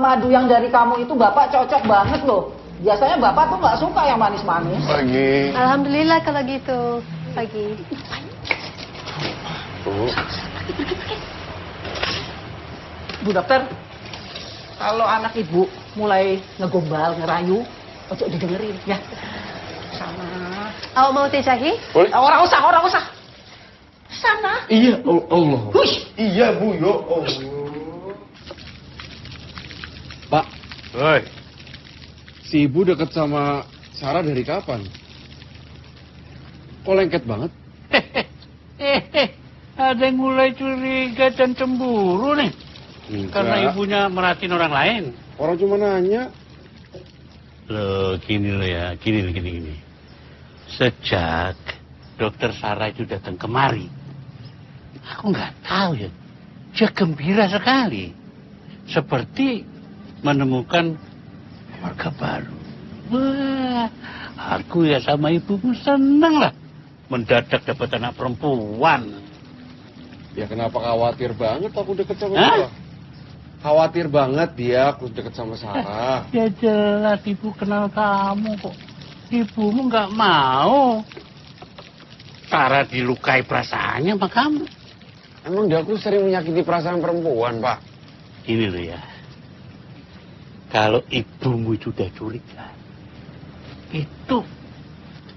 madu yang dari kamu itu Bapak cocok banget loh. Biasanya Bapak tuh nggak suka yang manis-manis. Pagi. Alhamdulillah kalau gitu. Pagi. Bu Dokter, kalau anak ibu mulai ngegombal, ngerayu, ojo didengerin ya. Sama. Awak mau teh jahe? Boleh. Orang usah. Sana. Iya, Allah. Hush. Iya, Bu, ya Allah. Pak. Hoi. Si ibu deket sama Sarah dari kapan? Kok lengket banget? Ada yang mulai curiga dan cemburu nih. Enggak. Karena ibunya merhatiin orang lain. Orang cuma nanya. Loh, gini loh ya, gini. Sejak dokter Sarah itu datang kemari, aku nggak tahu ya, dia gembira sekali. Seperti menemukan keluarga baru. Wah, aku ya sama ibumu seneng lah. Mendadak dapat anak perempuan. Ya kenapa khawatir banget aku deket sama Hah? dia? Khawatir banget dia aku deket sama Sarah. Ya jelas ibu kenal kamu kok. Ibumu nggak mau Sarah dilukai perasaannya sama kamu. Emang dia aku sering menyakiti perasaan perempuan, Pak. Ini loh ya. Kalau ibumu itu udah curiga, itu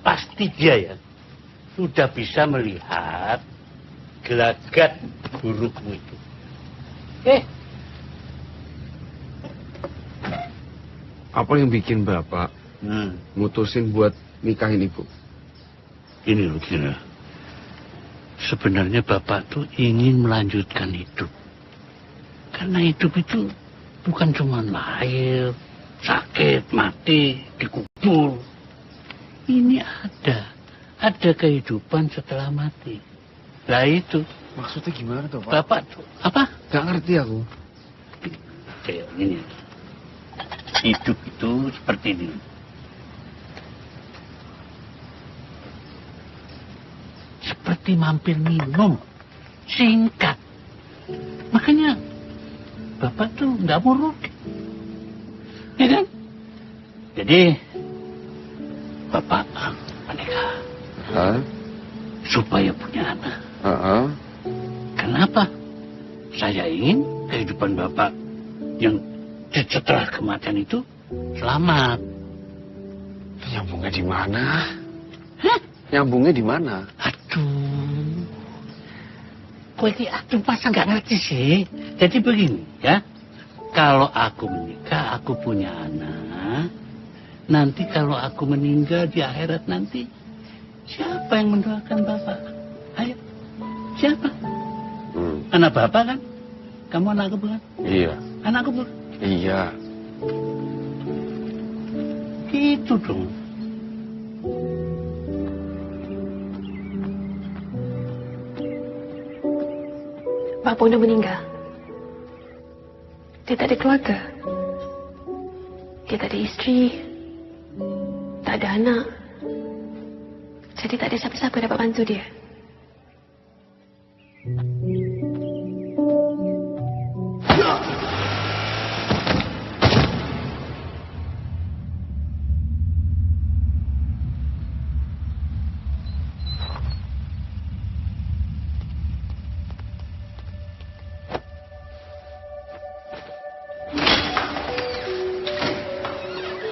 pasti dia ya sudah bisa melihat gelagat burukmu itu. Apa yang bikin Bapak mutusin buat nikahin ibu? Ini loh, gini. Sebenarnya Bapak tuh ingin melanjutkan hidup. Karena hidup itu bukan cuma lahir, sakit, mati, dikubur. Ini ada kehidupan setelah mati. Lah itu. Maksudnya gimana tuh, Pak? Bapak tuh, apa? Gak ngerti aku. Kayak ini. Hidup itu seperti ini. Seperti mampir minum. Singkat. Makanya Bapak tuh nggak mau rugi. Ya kan? Jadi Bapak menikah. Supaya punya anak. Kenapa? Saya ingin kehidupan Bapak yang setelah kematian itu selamat. Nyambungnya di mana? Nyambungnya di mana? Aduh. Kok ini aduh masa nggak ngerti sih? Jadi begini ya. Kalau aku menikah, aku punya anak. Nanti kalau aku meninggal di akhirat nanti, siapa yang mendoakan Bapak? Ayo, siapa? Anak Bapak kan? Kamu anak aku bukan? Iya. Anak aku bukan? Iya. Gitu dong. Pak Pono meninggal. Dia tak ada keluarga. Dia tak ada isteri. Tak ada anak. Jadi tak ada siapa-siapa dapat bantu dia.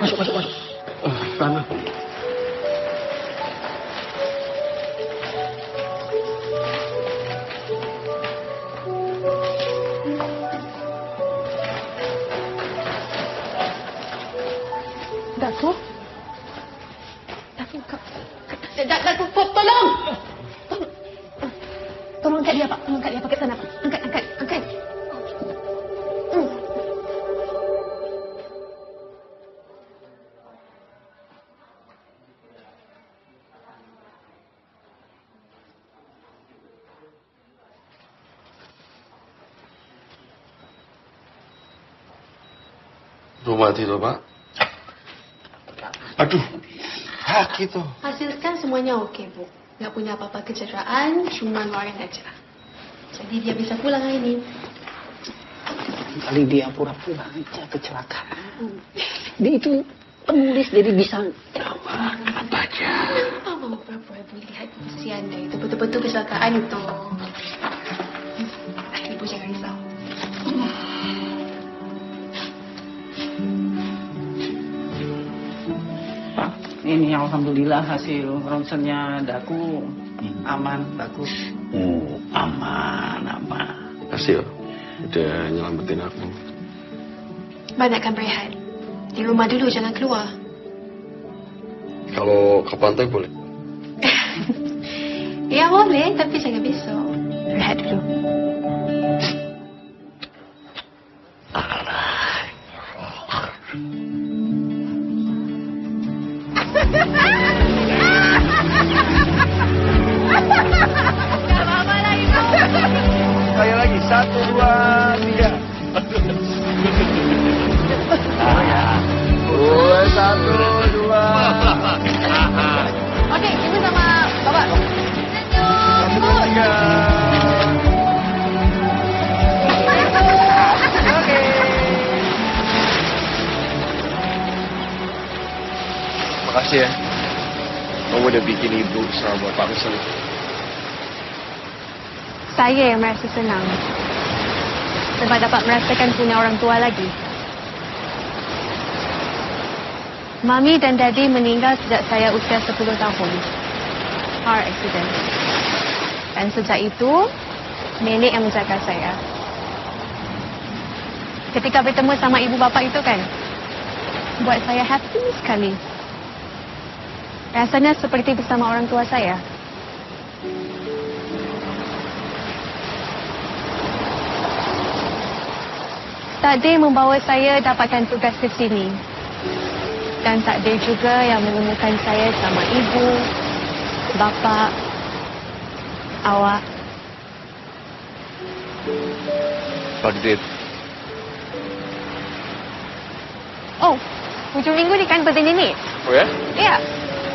Masuk. Sana. Datuk, tolong! Tolong angkat dia, Pak. Tolong angkat dia pakai sana, Pak. Angkat. Mati toh, Pak. Aduh, hak itu. Hasilkan semuanya okey, Bu. Nggak punya apa-apa kecederaan, cuma luarin aja. Jadi dia bisa pulang hari ini. Kali dia pura-pura aja kecelakaan. Dia itu penulis, jadi bisa jawab apa aja. Apa mau pura-pura lihat kesian dia itu betul-betul kecelakaan itu. Ibu jangan risau. Ini alhamdulillah hasil ronsennya Daku aman, bagus. Aman. Hasil udah nyelamatin aku. Banyakkan berehat. Di rumah dulu, jangan keluar. Kalau ke pantai boleh? Ya boleh, tapi jangan besok. Rehat dulu. Sekali lagi, 1, 2, 3. Oh, 1, 2. Okey, ibu sama bapak. Senyum. 1, 2, 3. Oke. Makasih ya. Kamu udah bikin ibu sama bapak kesel. Saya yang merasa senang. Sebab dapat merasakan punya orang tua lagi. Mami dan Daddy meninggal sejak saya usia 10 tahun. Car accident. Dan sejak itu, nenek yang menjaga saya. Ketika bertemu sama ibu bapa itu kan, buat saya happy sekali. Rasanya seperti bersama orang tua saya. Takdir membawa saya dapatkan tugas di sini. Dan takdir juga yang menemukan saya sama ibu, bapa, awak. Takdir. Oh, hujung minggu ni kan birthday nenek. Oh ya? Ya.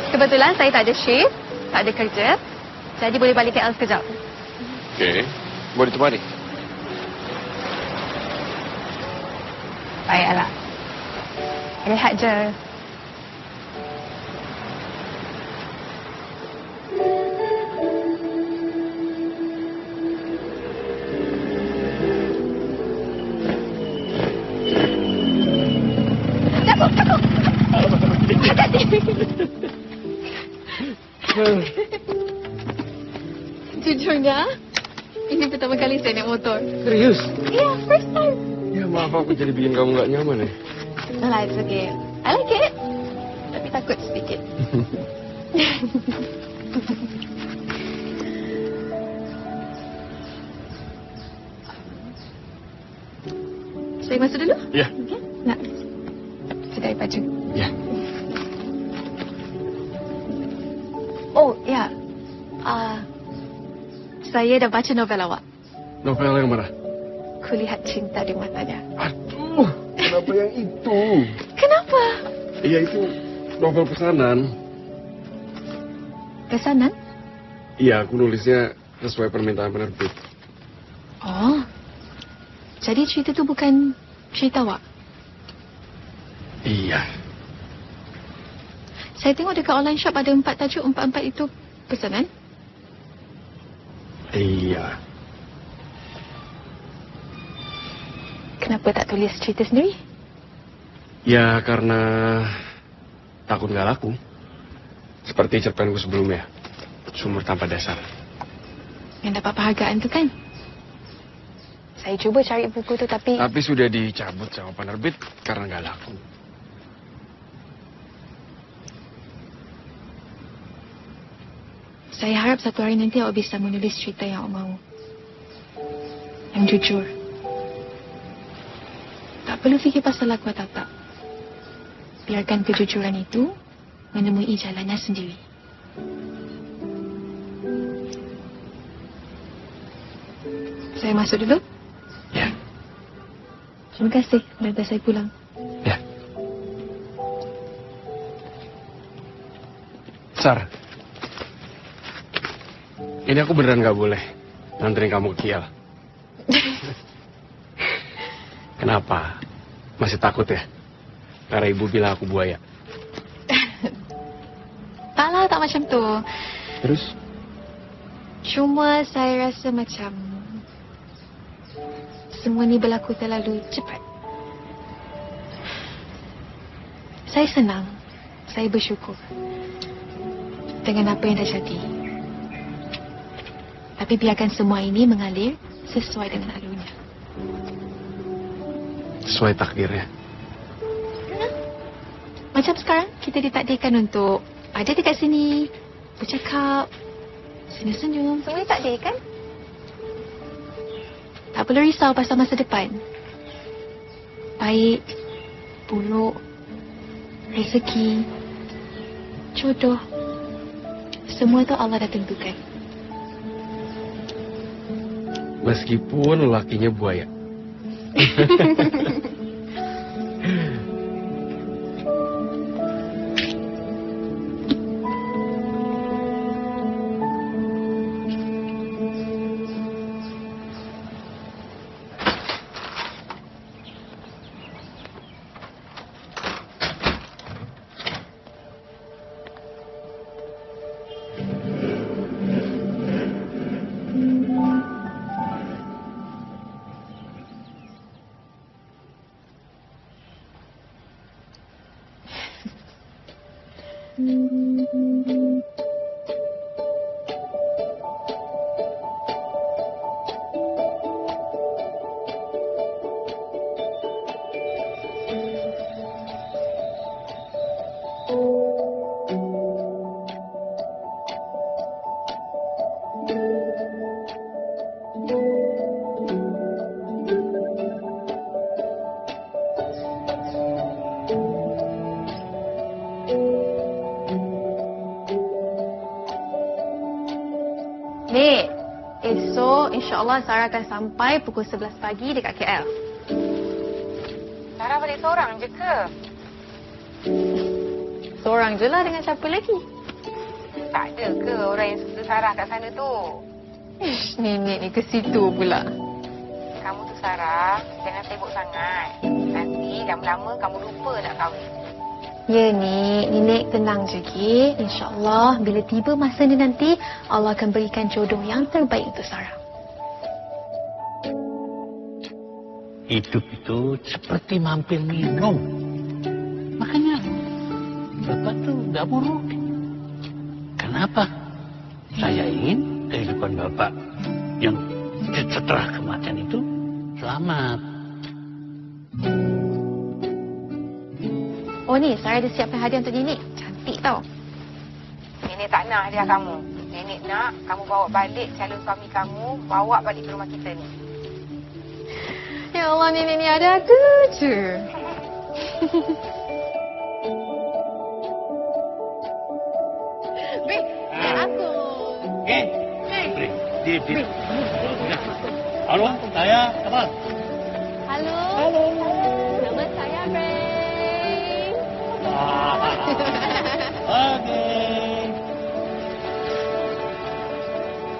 Kebetulan saya tak ada shift, tak ada kerja. Jadi boleh balik KL sekejap. Oke. Mau ditemani? Baiklah. Rehat je. Takut. Jujurnya, ini pertama kali saya naik motor. Serius? Ya, first time. Ya maaf aku jadi bikin kamu gak nyaman ya. Alah, it's okay. I like it. Tapi takut sedikit. Saya masuk dulu? Ya. Okay. Nak sedai baju. Ya. Oh, ya. Saya dah baca novel awak. Novel yang mana? Kulihat cinta di matanya. Aduh, kenapa yang itu? Kenapa? Iya, itu novel pesanan. Pesanan? Iya, aku nulisnya sesuai permintaan penerbit. Oh, jadi cerita itu bukan cerita Wak? Iya. Saya tengok dekat online shop ada 4 tajuk, 4 itu pesanan. Iya. Kenapa tak tulis cerita sendiri? Ya, karena takut nggak laku. Seperti cerpenku sebelumnya, Sumur Tanpa Dasar. Yang dapat penghargaan tu kan? Saya cuba cari buku tu tapi... Tapi sudah dicabut sama penerbit karena nggak laku. Saya harap satu hari nanti awak bisa menulis cerita yang awak mahu. Yang jujur. Tak perlu fikir pasal laku atau tak. Biarkan kejujuran itu menemui jalannya sendiri. Saya masuk dulu? Ya. Terima kasih. Nanti saya pulang. Ya. Sar. Ini aku beneran nggak boleh nganterin kamu ke Kiel. Kenapa? Masih takut ya? Karena ibu bilang aku buaya. Taklah, tak macam tu. Terus? Cuma saya rasa macam semua ni berlaku terlalu cepat. Saya senang. Saya bersyukur dengan apa yang dah jadi. Tapi biarkan semua ini mengalir sesuai dengan alurnya. Sesuai takdirnya. Macam sekarang, kita ditakdirkan untuk ada dekat sini, bercakap, senyum-senyum. Semua ditakdir kan? Tak perlu risau pasal masa depan. Baik, buruk, rezeki, jodoh. Semua tu Allah dah tentukan. Meskipun lelakinya buaya. Dek, esok insyaAllah Sarah akan sampai pukul 11 pagi dekat KL. Sarah balik seorang je ke? Seorang je lah, dengan siapa lagi? Tak ada ke orang yang suka Sarah kat sana tu? Ish, nenek ni ke situ pula. Kamu tu Sarah, jangan sibuk sangat. Nanti lama-lama kamu lupa nak kahwin. Ya Nenek tenang je Ki. InsyaAllah bila tiba masa ni nanti Allah akan berikan jodoh yang terbaik untuk Sarah. Hidup itu seperti mampir minum. Makanya Bapak tuh gak buruk. Kenapa? Saya ingin kehidupan Bapak yang setelah kematian itu selamat. Oh ni, Sarah ada siapkan hadiah untuk Nenek. Cantik tau. Nenek tak nak hadiah kamu. Nenek nak kamu bawa balik calon suami kamu, bawa balik ke rumah kita ni. Ya Allah, Nenek ni ada-ada je. Beh, aku. Beri. Halo, saya apa? Halo. Nama saya Ray. Oke.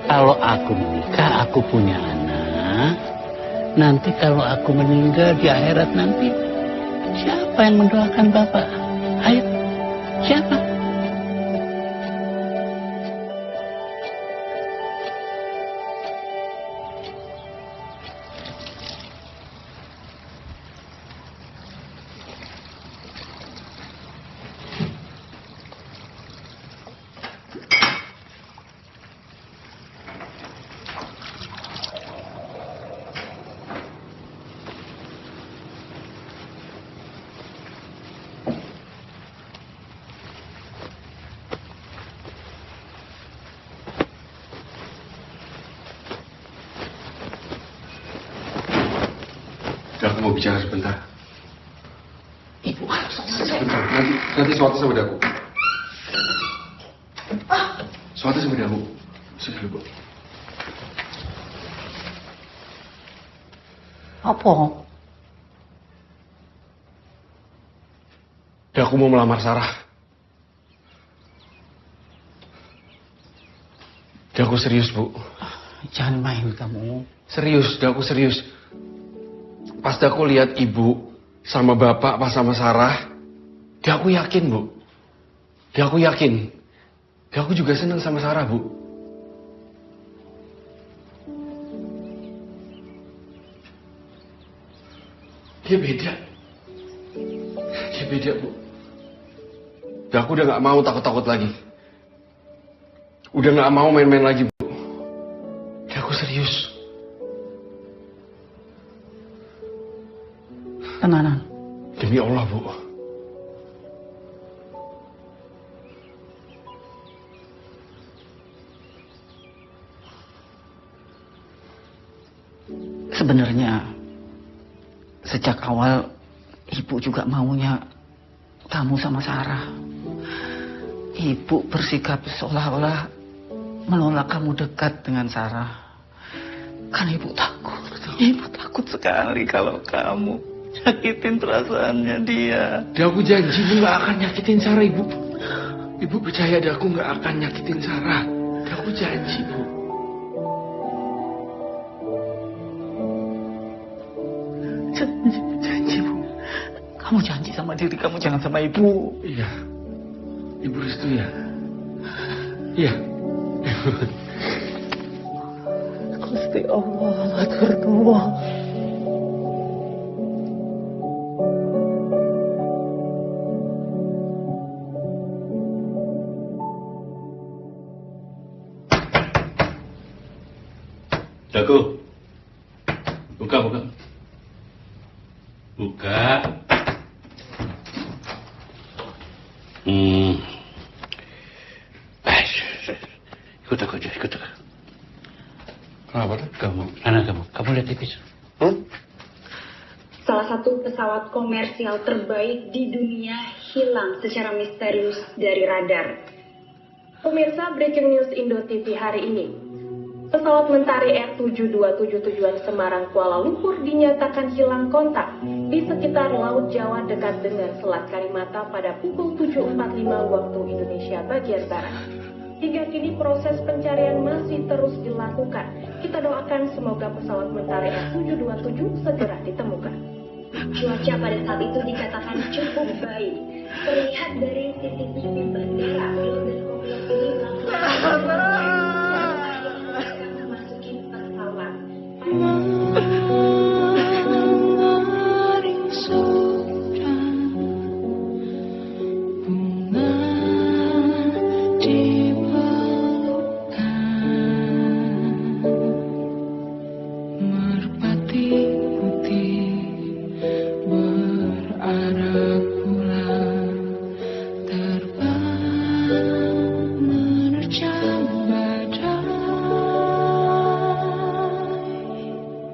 Kalau aku menikah, aku punya anak. Nanti kalau aku meninggal di akhirat nanti, siapa yang mendoakan Bapak? Ayo, siapa? Aku mau bicara sebentar. Ibu, sebentar. Nanti suatu sama aku. Suatu sama aku. Sini dulu, Bu. Apa? Aku mau melamar Sarah. Aku serius, Bu. Jangan main kamu. Serius, aku serius. Pas aku lihat ibu sama bapak pas sama Sarah, aku yakin, Bu. Aku yakin. Aku juga senang sama Sarah, Bu. Dia beda. Dia beda, Bu. Aku udah gak mau takut-takut lagi. Udah gak mau main-main lagi, Bu. Aku serius. Tenanan. Demi Allah, Bu. Sebenarnya sejak awal ibu juga maunya kamu sama Sarah. Ibu bersikap seolah-olah menolak kamu dekat dengan Sarah. Kan ibu takut sekali kalau kamu nyakitin perasaannya dia. Aku janji Bu gak akan nyakitin Sarah, Ibu. Ibu percaya aku gak akan nyakitin Sarah. Aku janji, Bu. Janji, Bu. Kamu janji sama diri kamu, jangan sama ibu. Iya. Ibu restu ya? Iya. Gusti Allah, matur nuwun. Daku. Buka. Ikut aku. Kenapa tuh? Kamu lihat TV. Salah satu pesawat komersial terbaik di dunia hilang secara misterius dari radar. Pemirsa, breaking news Indo TV hari ini. Pesawat Mentari R727 tujuan Semarang Kuala Lumpur dinyatakan hilang kontak di sekitar Laut Jawa dekat dengan Selat Karimata pada pukul 7.45 waktu Indonesia bagian Barat. Hingga kini proses pencarian masih terus dilakukan. Kita doakan semoga pesawat Mentari R727 segera ditemukan. Cuaca pada saat itu dikatakan cukup baik. Terlihat dari CCTV bandara, pilot dan kopilot ini memasuki pesawat.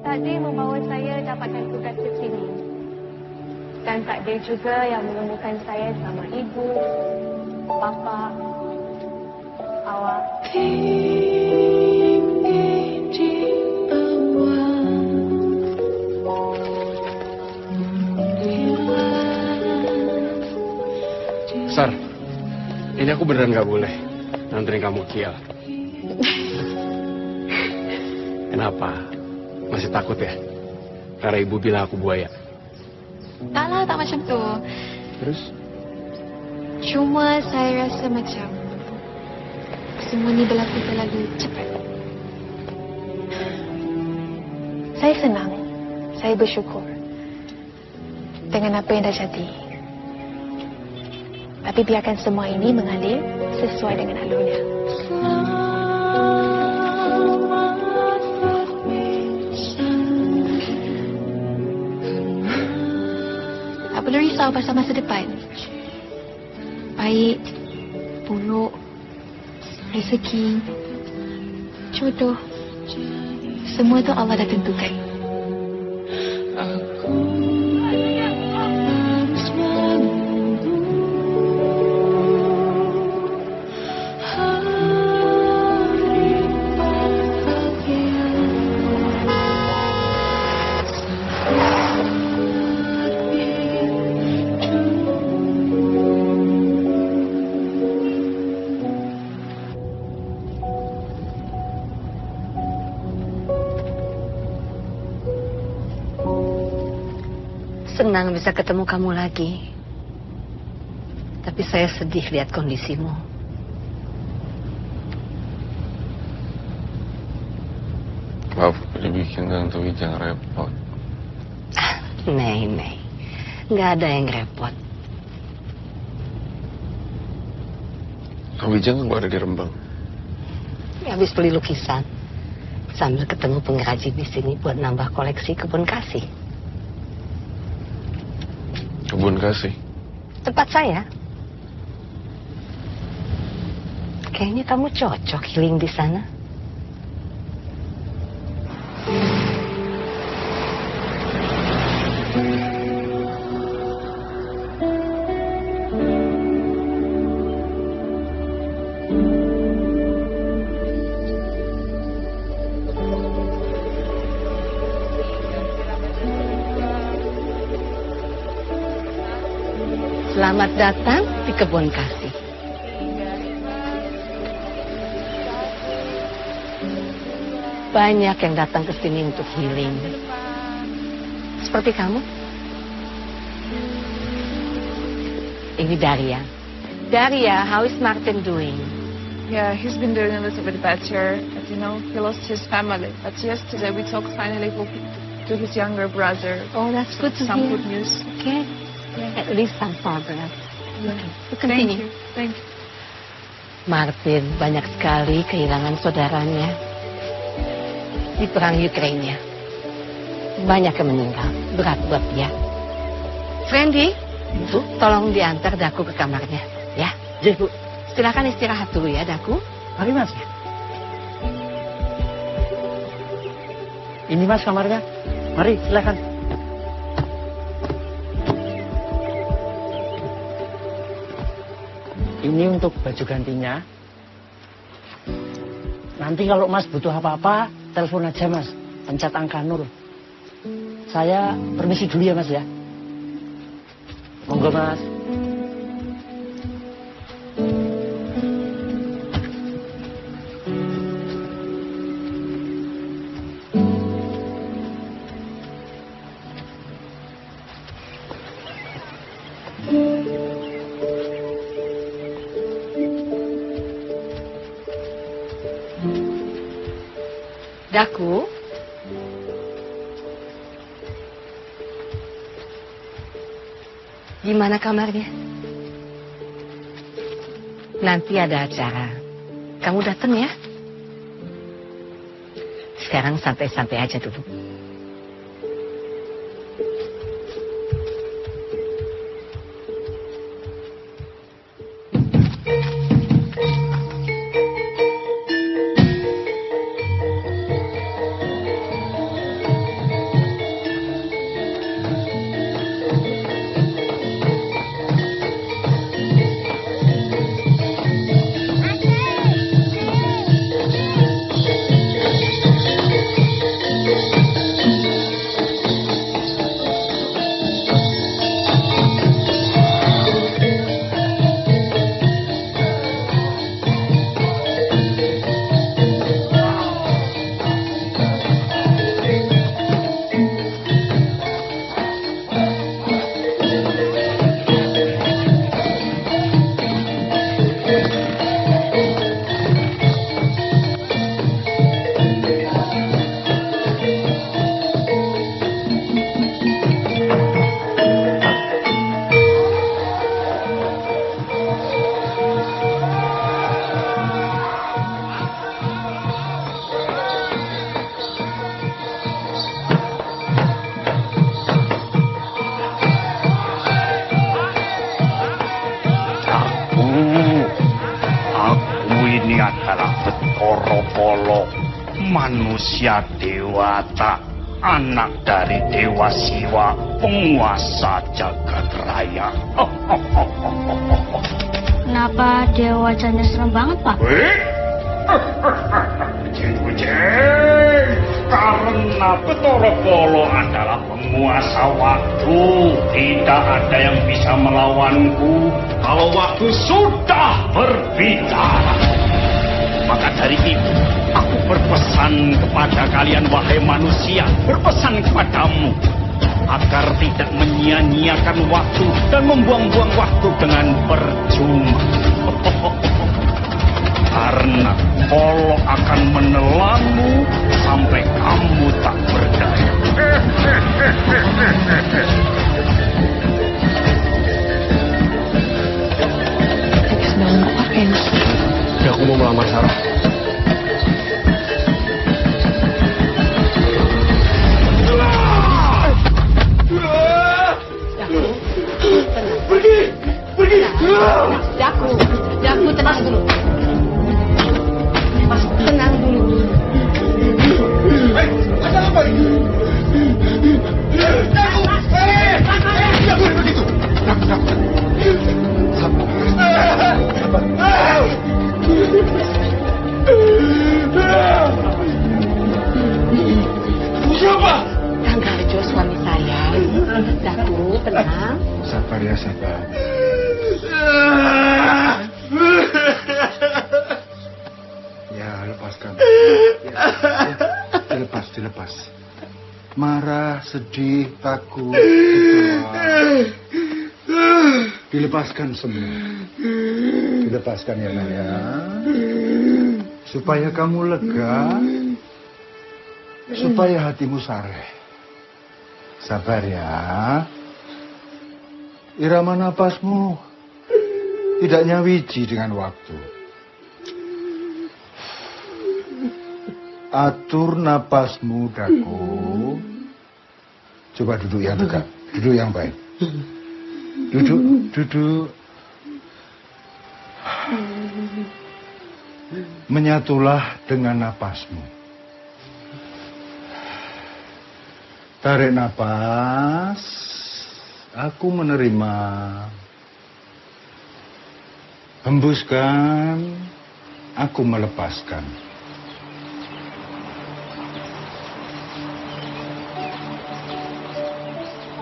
Takdir membawa saya dapatkan tugas ke sini. Dan takdir juga yang menemukan saya sama ibu, bapa, awak. Tinggi di bawah aku beneran gak boleh nganterin kamu Kial. Kenapa? Masih takut ya? Karena ibu bilang aku buaya. Tak lah, tak macam tu. Terus? Cuma saya rasa macam semua ni berlaku terlalu cepat. Saya senang. Saya bersyukur dengan apa yang dah jadi. Tapi biarkan semua ini mengalir sesuai dengan alurnya. Tak perlu risau pasal masa depan. Baik, buruk, rezeki, jodoh, semua tu Allah dah tentukan. Senang bisa ketemu kamu lagi. Tapi saya sedih lihat kondisimu. Maaf, dibikin Tante Wijang repot. Nei. Nggak ada yang repot. Tante Wijang kan ada di Rembang. Habis beli lukisan. Sambil ketemu pengrajin di sini buat nambah koleksi kebun kasih. Kebun kasih? Tempat saya. Kayaknya kamu cocok healing di sana. Selamat datang di kebun kasih. Banyak yang datang ke sini untuk healing. Seperti kamu. Ini Daria. Daria, how is Martin doing? Yeah, he's been doing a little bit better. But you know, he lost his family. But yesterday we talked finally to his younger brother. Oh, that's good to some hear. good news. Okay. At least some progress. Yeah. Continue. Thank you. Martin banyak sekali kehilangan saudaranya di perang Ukraina. Banyak yang meninggal. Berat buat dia. Friendly, Bu, tolong diantar Daku ke kamarnya. Ya, Jadi, Bu. silakan istirahat dulu ya, Daku. Mari, Mas. Ini, Mas, kamarnya. Mari, silakan. Ini untuk baju gantinya. Nanti kalau Mas butuh apa-apa, telepon aja, Mas. Pencet angka 0. Saya permisi dulu ya, Mas ya. Monggo, Mas. Daku, gimana kamarnya? Nanti ada acara. Kamu datang ya? Sekarang santai-santai aja dulu. Polo, manusia dewata, anak dari Dewa Siwa, penguasa jagat raya. Kenapa dia wajahnya serem banget, Pak? Karena Bathara Polo adalah penguasa waktu. Tidak ada yang bisa melawanku kalau waktu sudah berbicara. Maka dari itu, aku berpesan kepada kalian, wahai manusia, berpesan kepadamu agar tidak menyia-nyiakan waktu dan membuang-buang waktu dengan percuma. Karena Polo akan menelanmu sampai kamu tak berdaya. Ya, aku mau melamar Sarah. Daku, tenang dulu. Mas, tenang dulu. Ada apa ini? Jangan begitu. Siapa? Kang Garjo, suami saya. Daku, tenang. Sabar ya, sabar. Ya, lepaskan. Ya, dilepas. Marah, sedih, takut, kecewa. Dilepaskan semua. Dilepaskan ya, Naya. Supaya kamu lega. Supaya hatimu sareh. Sabar ya. Irama napasmu tidak nyawiji dengan waktu. Atur napasmu, Daku. Coba duduk yang tegak, duduk yang baik. Duduk. Menyatulah dengan napasmu. Tarik napas. Aku menerima. Hembuskan. Aku melepaskan.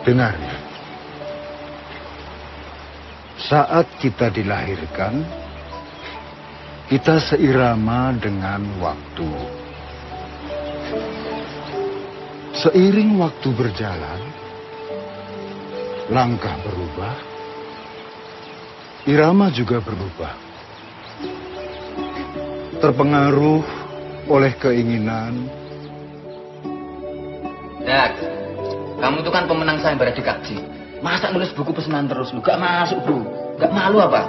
Dengar ya. Saat kita dilahirkan, kita seirama dengan waktu. Seiring waktu berjalan, langkah berubah, irama juga berubah. Terpengaruh oleh keinginan. Dak, kamu tuh kan pemenang sayembara di Kakji. Masa nulis buku pesanan terus lu? Gak masuk, bro. Gak malu apa?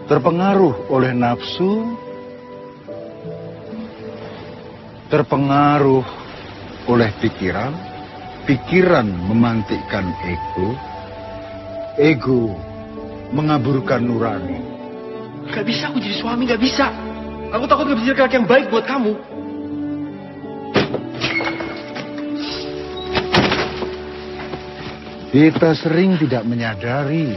Terpengaruh oleh nafsu. Terpengaruh oleh pikiran. Pikiran memantikkan ego. Ego mengaburkan nurani. Gak bisa aku jadi suami, gak bisa. Aku takut gak bisa jadi laki yang baik buat kamu. Kita sering tidak menyadari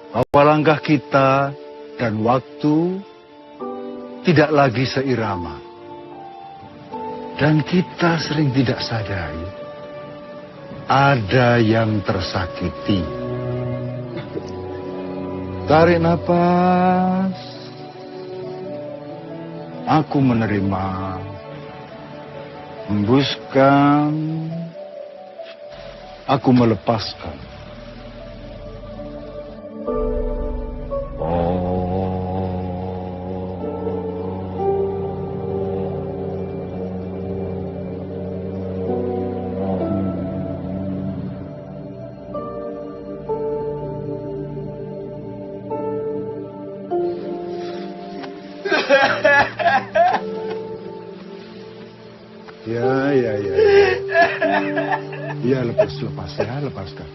bahwa langkah kita dan waktu tidak lagi seirama. Dan kita sering tidak sadari ada yang tersakiti. Tarik napas. Aku menerima. Hembuskan. Aku melepaskan. Ya, lepas ya, lepaskan.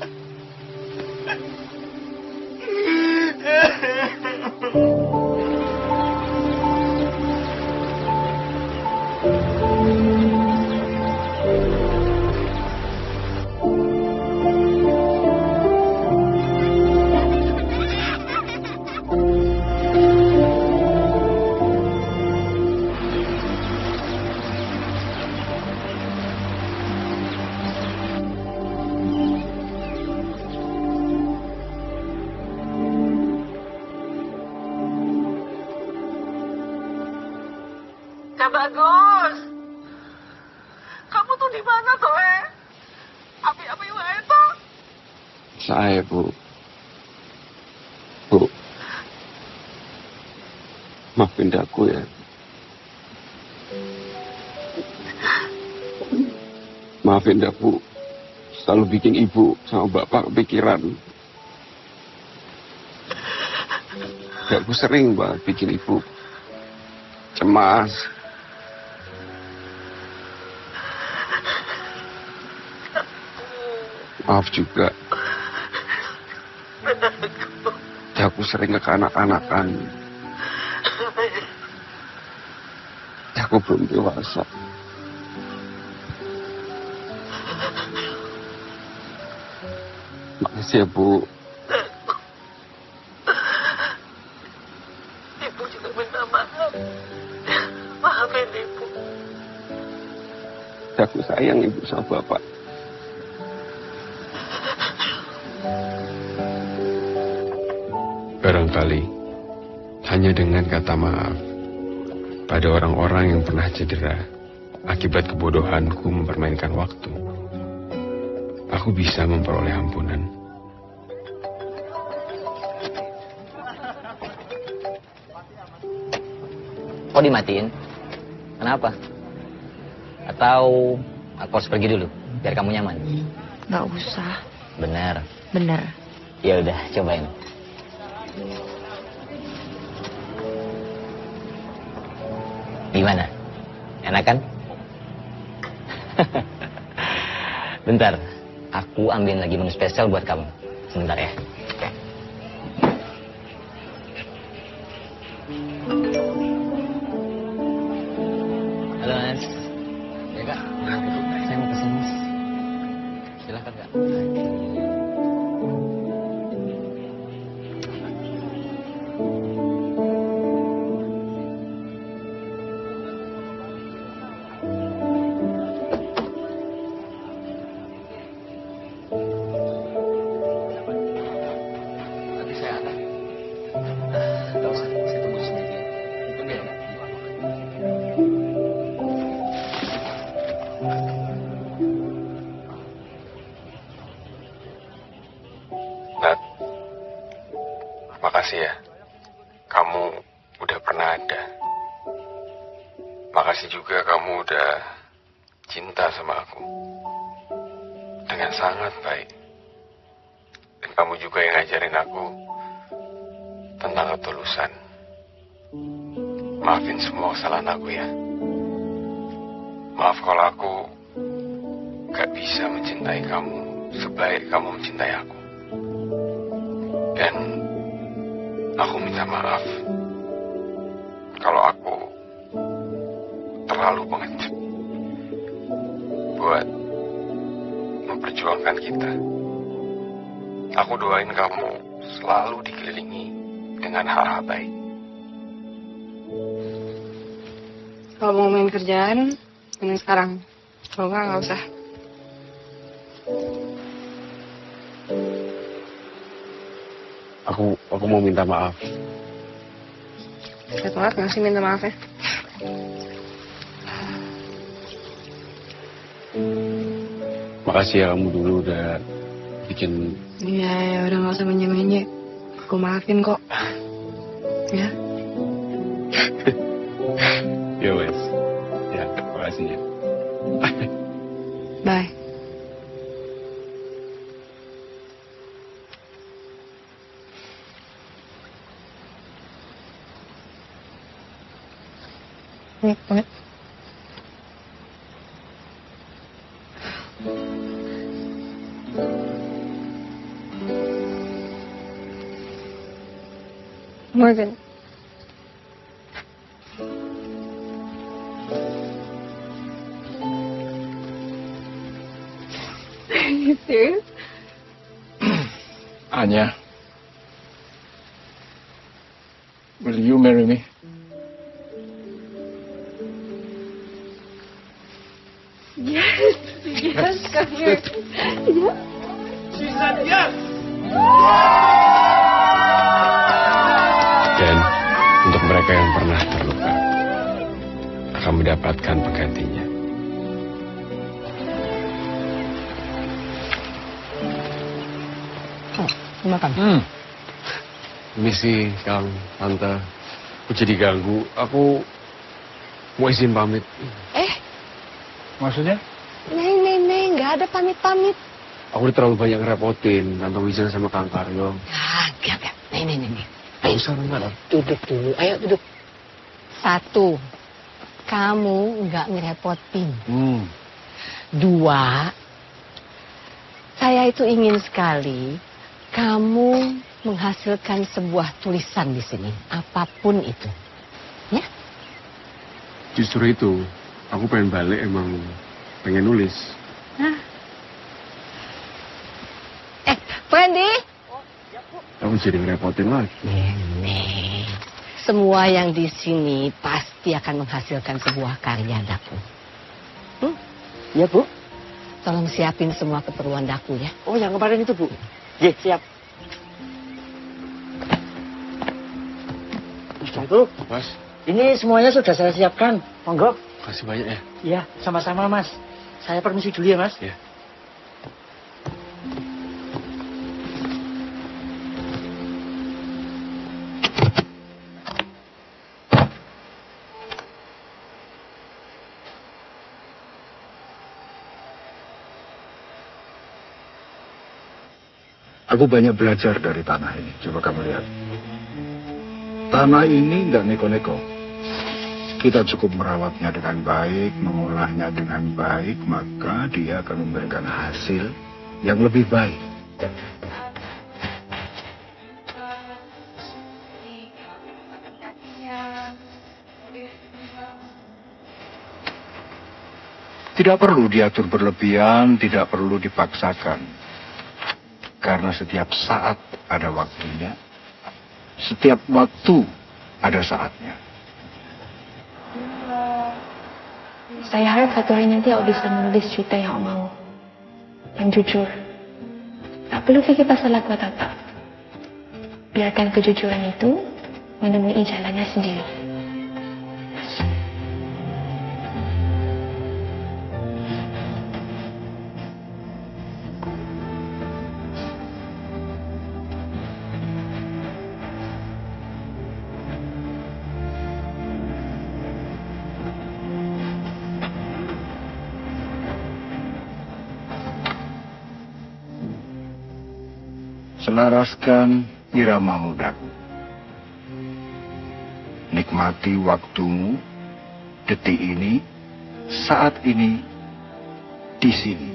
aja bagus. Kamu tuh di mana tuh, Api-api wae toh? Saya, Bu. Bu. Maafin aku ya. Maafin aku. Selalu bikin ibu sama bapak kepikiran. Aku sering banget bikin ibu cemas. Maaf juga. Aku sering kekanak-kanakan. Aku belum dewasa. Makasih ya, Bu. Ibu juga minta maaf. Maafin Ibu. Aku sayang Ibu sama Bapak. Barangkali hanya dengan kata maaf pada orang-orang yang pernah cedera akibat kebodohanku mempermainkan waktu, aku bisa memperoleh ampunan. Kok dimatiin? Kenapa? Atau aku harus pergi dulu biar kamu nyaman? Nggak usah. Bener. Bener. Ya udah, cobain. Gimana? Enak kan? Bentar, aku ambilin lagi menu spesial buat kamu. Sebentar ya. Halo Mas. Ya Kak, saya mau pesen Mas. Silahkan Kak. Nat, makasih ya. Kamu udah pernah ada. Makasih juga kamu udah cinta sama aku. Dengan sangat baik. Dan kamu juga yang ngajarin aku tentang ketulusan. Maafin semua kesalahan aku ya. Maaf kalau aku gak bisa mencintai kamu sebaik kamu mencintai aku. Dan aku minta maaf kalau aku terlalu pengecut buat memperjuangkan kita. Aku doain kamu selalu dikelilingi dengan hal-hal baik. Kalau mau main kerjaan, main sekarang. Kalau nggak usah. Aku mau minta maaf. Saya telat nggak sih minta maaf ya? Makasih ya kamu dulu udah bikin. Iya, ya udah nggak usah menye-menye. Aku maafin kok. Ya. Ya wes. Ya, makasih ya. Bye. What? Morgan. Are you serious? Anya, will you marry me? Yes, yes, come here. Yes. She said yes. Dan untuk mereka yang pernah terluka, akan mendapatkan penggantinya. Makan. Misi, Kang, Tante, aku jadi ganggu. Aku mau izin pamit. Maksudnya? Neng, nggak ada pamit-pamit. Aku udah terlalu banyak ngerepotin Tante Wijaya sama Kang Karyo. Enggak. Neng. Gak usah, enggak. Duduk dulu, ayo duduk. 1, kamu nggak ngerepotin. 2, saya itu ingin sekali kamu menghasilkan sebuah tulisan di sini, apapun itu. Ya? Justru itu, aku pengen balik emang pengen nulis. Wendy? Aku jadi ngerepotin lagi. Nenek, semua yang di sini pasti akan menghasilkan sebuah karya Daku. Ya, Bu. Tolong siapin semua keperluan Daku ya. Oh, yang kemarin itu, Bu. Iya, siap. Daku. Mas. Ini semuanya sudah saya siapkan. Monggo. Makasih banyak ya. Iya, sama-sama, Mas. Saya permisi dulu ya, Mas. Iya. Aku banyak belajar dari tanah ini. Coba kamu lihat. Tanah ini nggak neko-neko. Kita cukup merawatnya dengan baik, mengolahnya dengan baik, maka dia akan memberikan hasil yang lebih baik. Tidak perlu diatur berlebihan, tidak perlu dipaksakan. Karena setiap saat ada waktunya, setiap waktu ada saatnya. Saya harap satu hari nanti Om bisa menulis cerita yang Om mau. Yang jujur. Tak perlu kita salah buat apa. Biarkan kejujuran itu menemui jalannya sendiri. Selaraskan irama mudaku. Nikmati waktumu, detik ini, saat ini, di sini.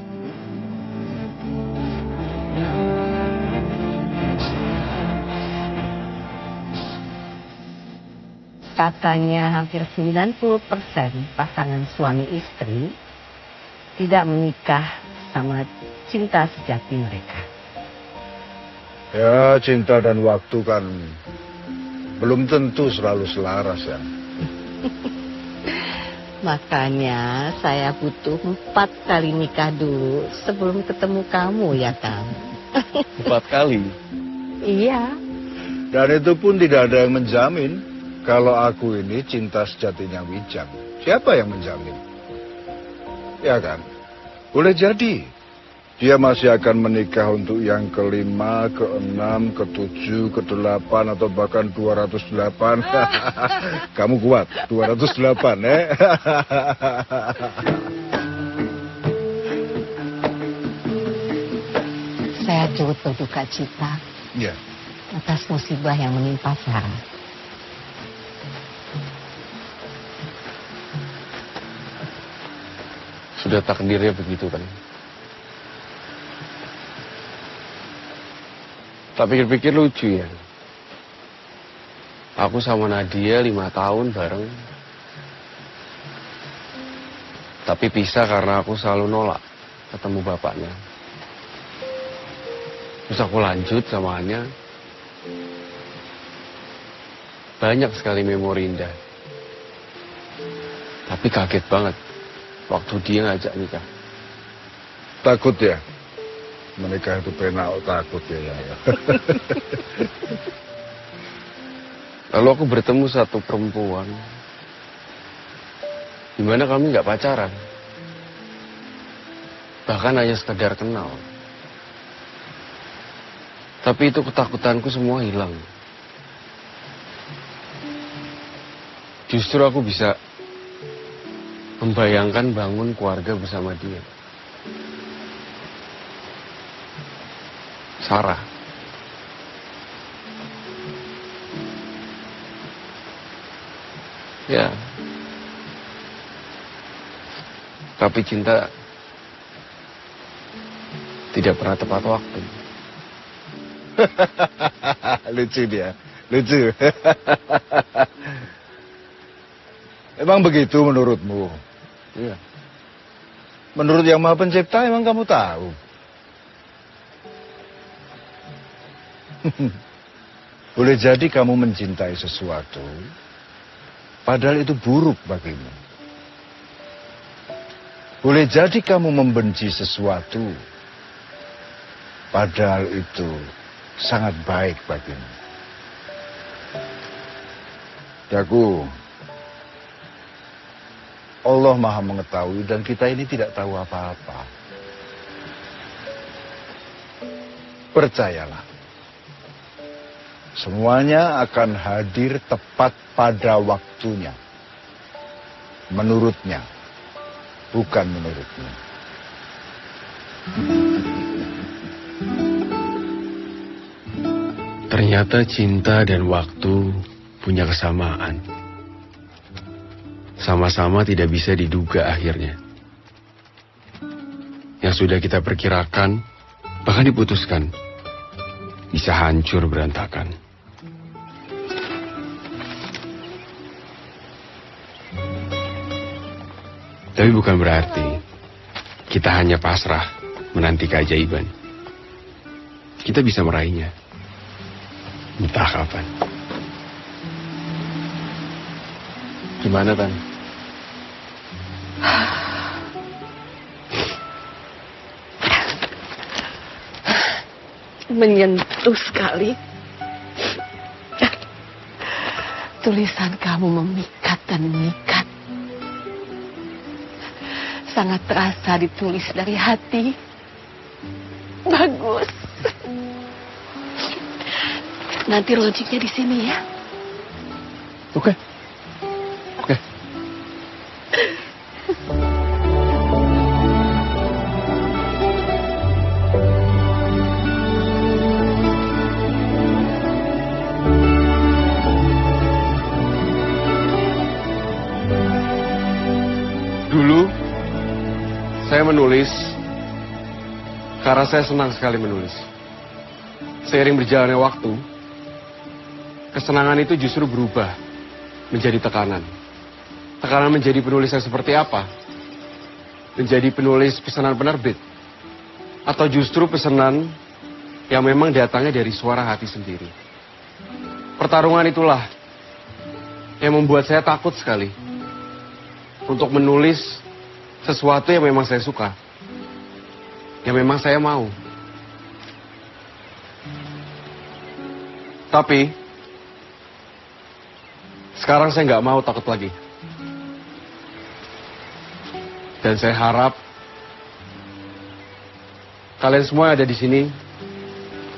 Katanya hampir 90% pasangan suami istri tidak menikah sama cinta sejati mereka. Ya, cinta dan waktu kan belum tentu selalu selaras ya. Makanya saya butuh 4 kali nikah dulu sebelum ketemu kamu ya Kang. 4 kali? Iya. Dan itu pun tidak ada yang menjamin kalau aku ini cinta sejatinya Wijang. Siapa yang menjamin? Ya kan? Boleh jadi dia masih akan menikah untuk yang ke-5, ke-6, ke-7, ke-8, atau bahkan 208. Kamu kuat, 208, Saya turut berduka cita Ya. atas musibah yang menimpa Sarah. Sudah takdirnya begitu kan. Tak pikir-pikir lucu ya. Aku sama Nadia 5 tahun bareng. Tapi pisah karena aku selalu nolak ketemu bapaknya. Terus aku lanjut sama Anya. Banyak sekali memori indah. Tapi kaget banget waktu dia ngajak nikah. Takut ya? Menikah itu penak, takut ya. Lalu aku bertemu satu perempuan Dimana kami nggak pacaran. Bahkan hanya sekedar kenal. Tapi itu ketakutanku semua hilang. Justru aku bisa membayangkan bangun keluarga bersama dia. Sarah. Ya. Tapi cinta tidak pernah tepat waktu. Lucu dia, lucu. Emang begitu menurutmu? Iya. Menurut Yang Maha Pencipta emang kamu tahu? Boleh jadi kamu mencintai sesuatu, padahal itu buruk bagimu. Boleh jadi kamu membenci sesuatu, padahal itu sangat baik bagimu. Daku, Allah Maha mengetahui dan kita ini tidak tahu apa-apa. Percayalah, semuanya akan hadir tepat pada waktunya. Menurutnya, bukan menurutmu. Ternyata cinta dan waktu punya kesamaan. Sama-sama tidak bisa diduga akhirnya. Yang sudah kita perkirakan, bahkan diputuskan, bisa hancur berantakan. Tapi bukan berarti kita hanya pasrah menanti keajaiban. Kita bisa meraihnya. Entah kapan. Gimana, Tan? Menyentuh sekali. Tulisan kamu memikat dan mengikat. Sangat terasa ditulis dari hati. Bagus. Nanti launchingnya di sini ya. Oke. Oke. Dulu saya menulis karena saya senang sekali menulis. Seiring berjalannya waktu, kesenangan itu justru berubah menjadi tekanan. Tekanan menjadi penulis yang seperti apa? Menjadi penulis pesanan penerbit? Atau justru pesanan yang memang datangnya dari suara hati sendiri? Pertarungan itulah yang membuat saya takut sekali untuk menulis sesuatu yang memang saya suka, yang memang saya mau. Tapi sekarang saya nggak mau takut lagi. Dan saya harap kalian semua yang ada di sini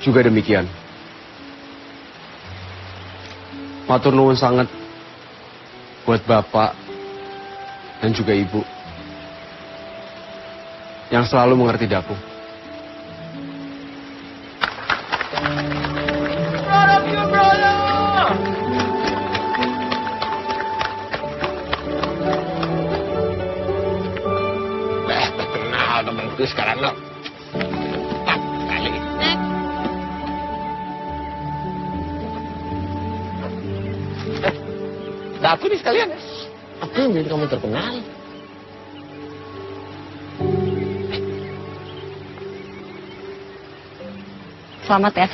juga demikian. Matur nuwun sangat buat Bapak dan juga Ibu yang selalu mengerti Daku. Terkenal temanku sekarang lo. Tetap kali. Aku nih sekalian. Apa yang bikin kamu terkenal? Selamat ya.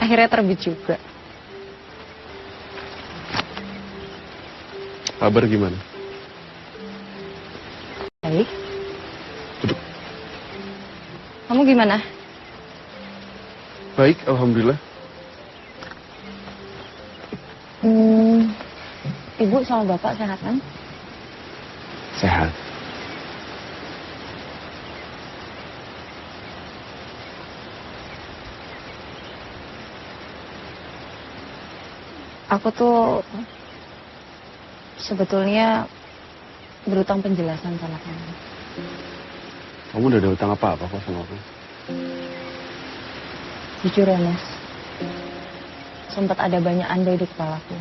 Akhirnya terbit juga. Kabar gimana? Baik. Duduk. Kamu gimana? Baik, alhamdulillah. Ibu sama Bapak sehat kan? sehat. Aku tuh sebetulnya berutang penjelasan sama kamu. Kamu udah ada utang apa-apa kok sama aku? Jujur ya, Mas. Sempat ada banyak andai di kepalaku.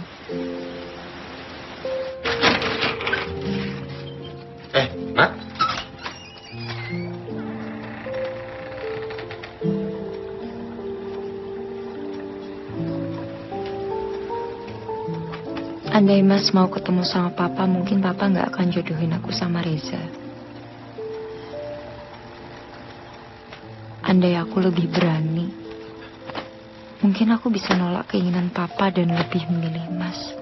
Mat? Andai Mas mau ketemu sama Papa, mungkin Papa nggak akan jodohin aku sama Reza. Andai aku lebih berani, mungkin aku bisa nolak keinginan Papa dan lebih memilih Mas.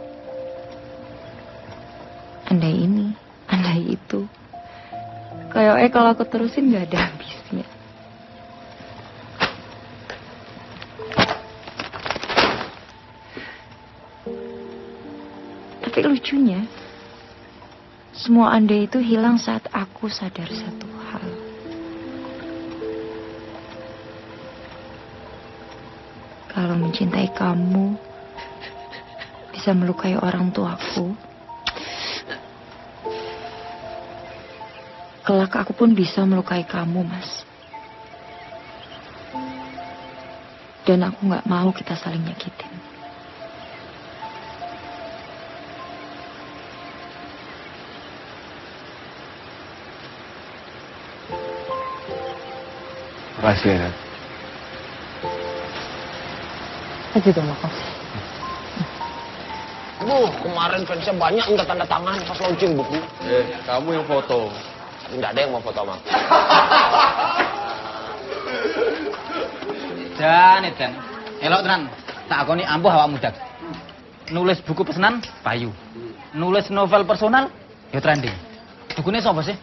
Andai ini, andai itu. Kayaknya kalau aku terusin nggak ada habisnya. Tapi lucunya, semua andai itu hilang saat aku sadar satu hal. Kalau mencintai kamu bisa melukai orang tuaku, kelak aku pun bisa melukai kamu, Mas. Dan aku gak mau kita saling nyakitin. Makasih ya, Nat. Aku juga makasih. Kemarin fansnya banyak minta tanda tangan pas launching buku. Kamu yang foto. Nggak ada yang mau foto, Mak. Dan elok tenan. Tak akoni ampuh awak muda. Nulis buku pesanan payu. Nulis novel personal ya trending. Dukunnya siapa sih?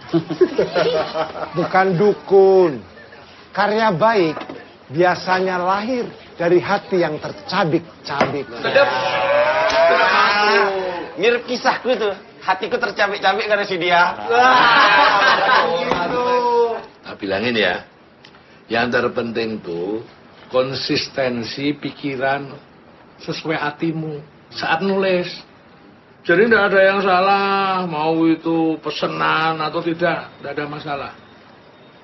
Bukan dukun. Karya baik biasanya lahir dari hati yang tercabik-cabik. Mirip kisahku itu. Hatiku tercabik-cabik karena si dia. Nah, bilangin ya. Yang terpenting tuh konsistensi pikiran sesuai hatimu saat nulis. Jadi tidak ada yang salah, mau itu pesanan atau tidak ada masalah.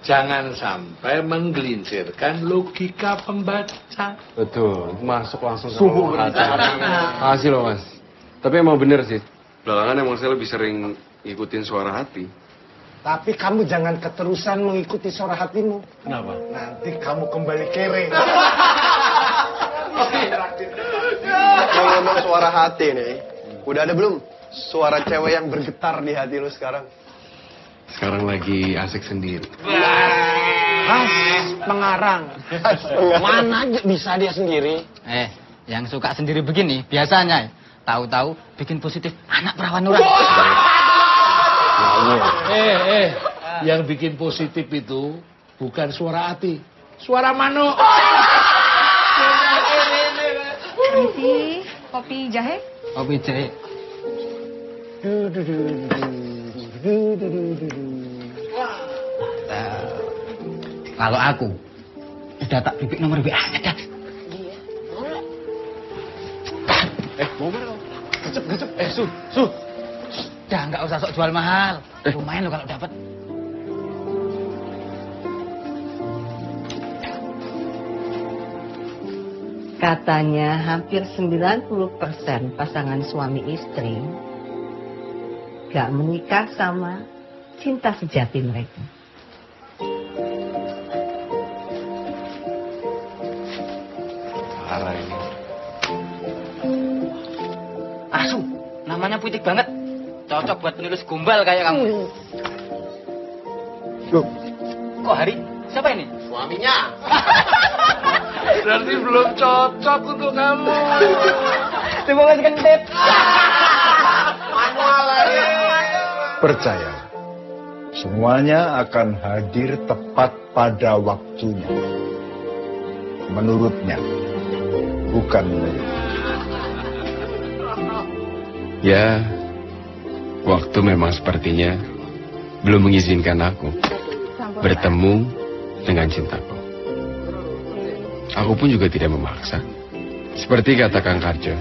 Jangan sampai menggelincirkan logika pembaca. Betul, masuk langsung ke Subuh hati. berencana. Makasih loh, Mas. Tapi emang bener sih. Belakangan emang saya lebih sering ngikutin suara hati. Tapi kamu jangan keterusan mengikuti suara hatimu. Kenapa? Nanti kamu kembali kere. Ngomong suara hati nih, udah ada belum suara cewek yang bergetar di hati lu sekarang? Sekarang lagi asik sendiri. Pengarang. Mana aja bisa dia sendiri. Yang suka sendiri begini biasanya tahu-tahu bikin positif anak perawan orang. Yang bikin positif itu bukan suara hati, suara manuk. Permisi, kopi jahe? Kopi jahe. Kalau aku udah tak bibit nomor WA-nya, Dad. Mau berapa? Gecep. Su. Dah nggak usah sok jual mahal. Lumayan lo kalau dapat. Katanya hampir 90% pasangan suami istri gak menikah sama cinta sejati mereka. Parah ini. Asu, namanya puitik banget. Cocok buat penulis gombal kayak kamu. Loh. Kok Hari? Siapa ini? Suaminya. Berarti belum cocok untuk kamu. Terima kasih kentip. Percaya, semuanya akan hadir tepat pada waktunya. Menurutnya, bukan menurut. Ya, waktu memang sepertinya belum mengizinkan aku bertemu dengan cintaku. Aku pun juga tidak memaksa. Seperti kata Kang Karjo,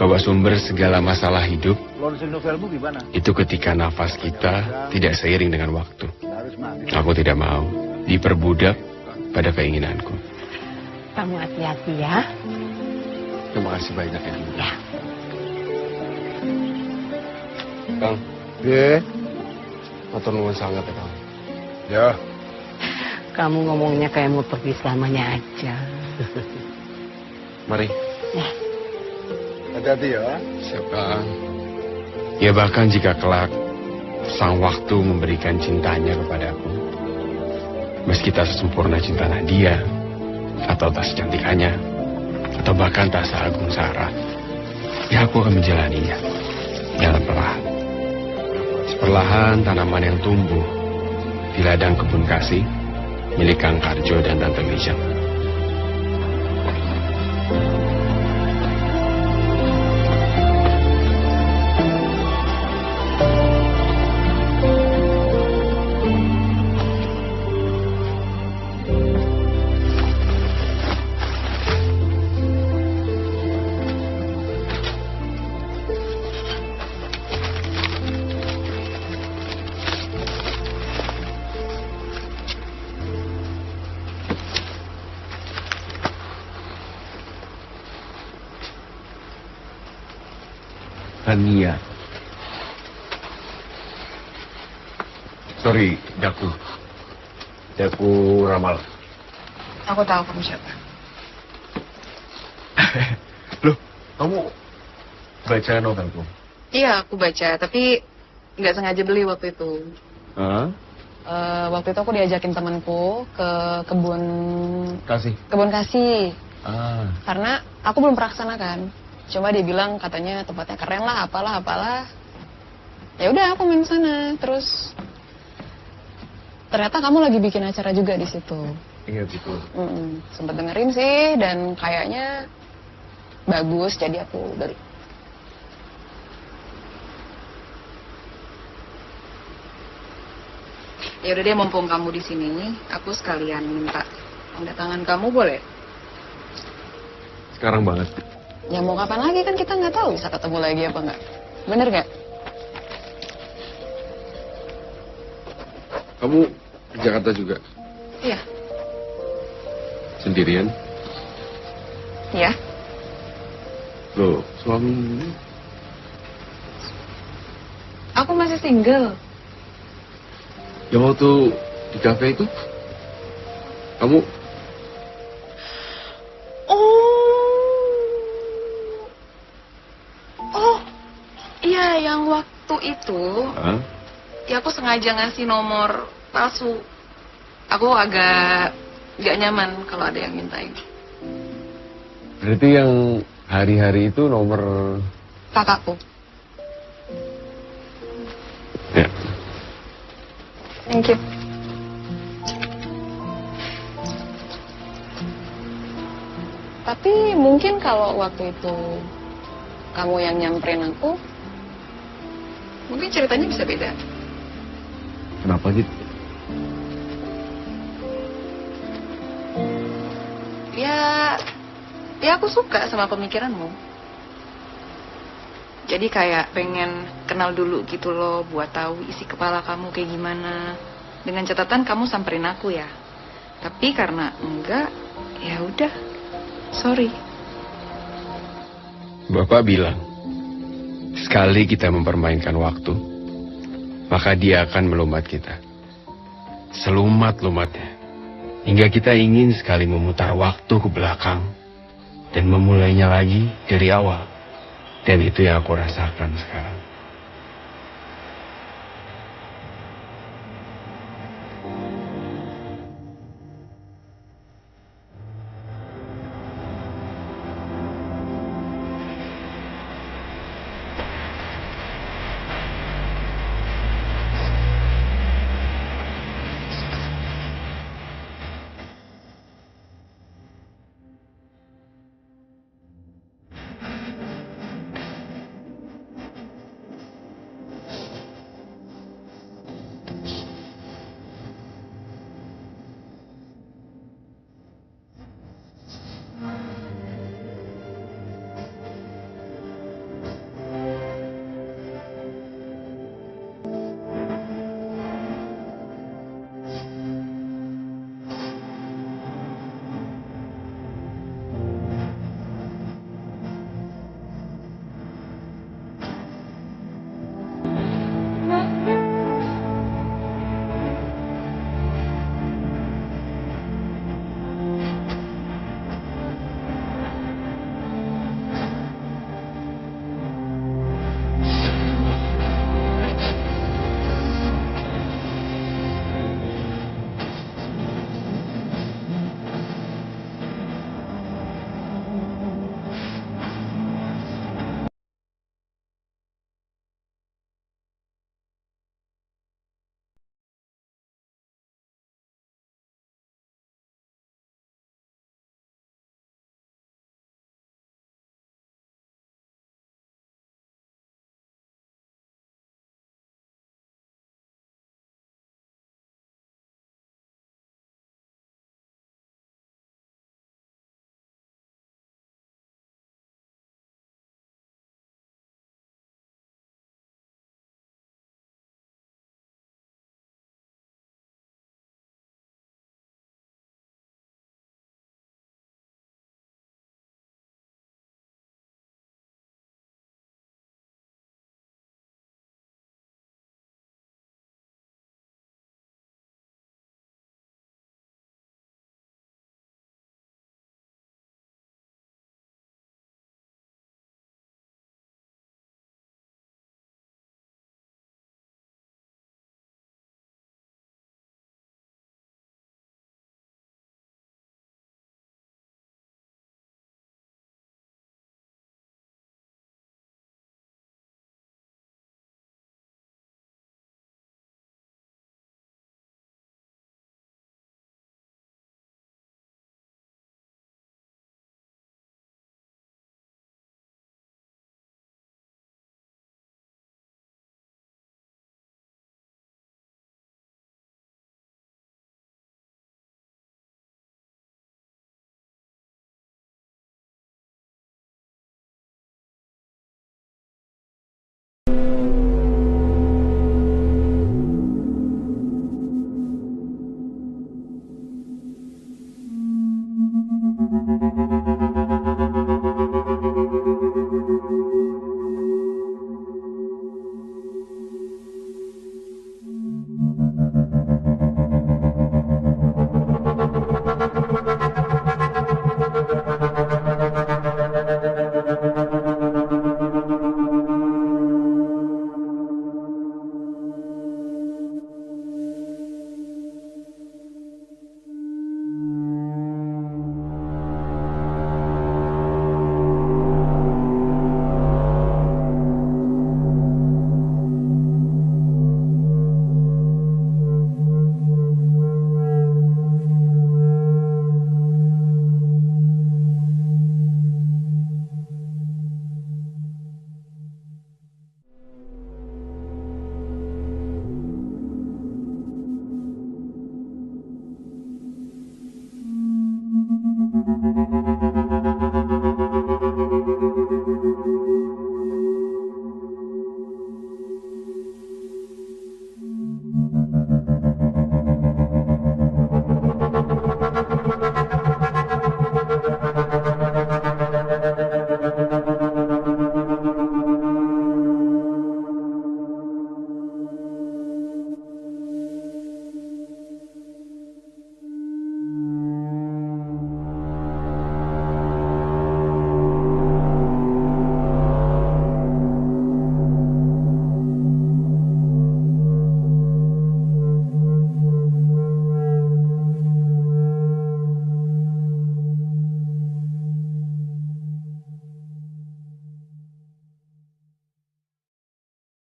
bahwa sumber segala masalah hidup itu ketika nafas kita tidak seiring dengan waktu. Aku tidak mau diperbudak pada keinginanku. Kamu hati-hati ya. Terima kasih banyak ya. Ya. Kang. Iya. Matur nuwun sangat ya, Kang. Ya. Kamu ngomongnya kayak mau pergi selamanya aja. Mari. Ya. Hati-hati ya. Siap, Kang. Ya bahkan jika kelak sang waktu memberikan cintanya kepadaku, meski tak sesempurna cinta Nadia, atau tak secantikannya, atau bahkan tak seagung Sarah, ya aku akan menjalaninya dengan perlahan. Seperlahan tanaman yang tumbuh di ladang kebun kasih milik Kang Karjo dan Tante Wijang. Nia. Sorry, Daku Ramal. Aku tahu kamu siapa. Loh, kamu baca novelku? Iya, aku baca, tapi nggak sengaja beli waktu itu. Hah? Waktu itu aku diajakin temanku ke kebun Kasih. kasih. Ah. Karena aku belum pernah kesana kan. Cuma dia bilang katanya tempatnya keren lah, apalah. Ya udah aku main sana. Terus ternyata kamu lagi bikin acara juga di situ. Iya betul. Sempet dengerin sih dan kayaknya bagus, jadi aku beli. Ya udah deh, mumpung kamu di sini, aku sekalian minta tanda tangan kamu, boleh? Sekarang banget. Ya mau kapan lagi, kan kita nggak tahu bisa ketemu lagi apa nggak. Bener nggak? Kamu di Jakarta juga? Iya. Sendirian? Iya. Loh, suami? Aku masih single. Yang waktu di kafe itu? Kamu? Oh, iya yang waktu itu. Hah? Ya aku sengaja ngasih nomor palsu. Aku agak gak nyaman kalau ada yang mintain. Berarti yang hari-hari itu nomor... Kakakku. Ya. Thank you. Tapi mungkin kalau waktu itu kamu yang nyamperin aku, mungkin ceritanya bisa beda. Kenapa gitu? Ya aku suka sama pemikiranmu. Jadi kayak pengen kenal dulu gitu loh, buat tahu isi kepala kamu kayak gimana. Dengan catatan kamu samperin aku ya. Tapi karena enggak, ya udah, sorry. Bapak bilang, sekali kita mempermainkan waktu, maka dia akan melumat kita. Selumat-lumatnya. Hingga kita ingin sekali memutar waktu ke belakang dan memulainya lagi dari awal. Dan itu yang aku rasakan sekarang.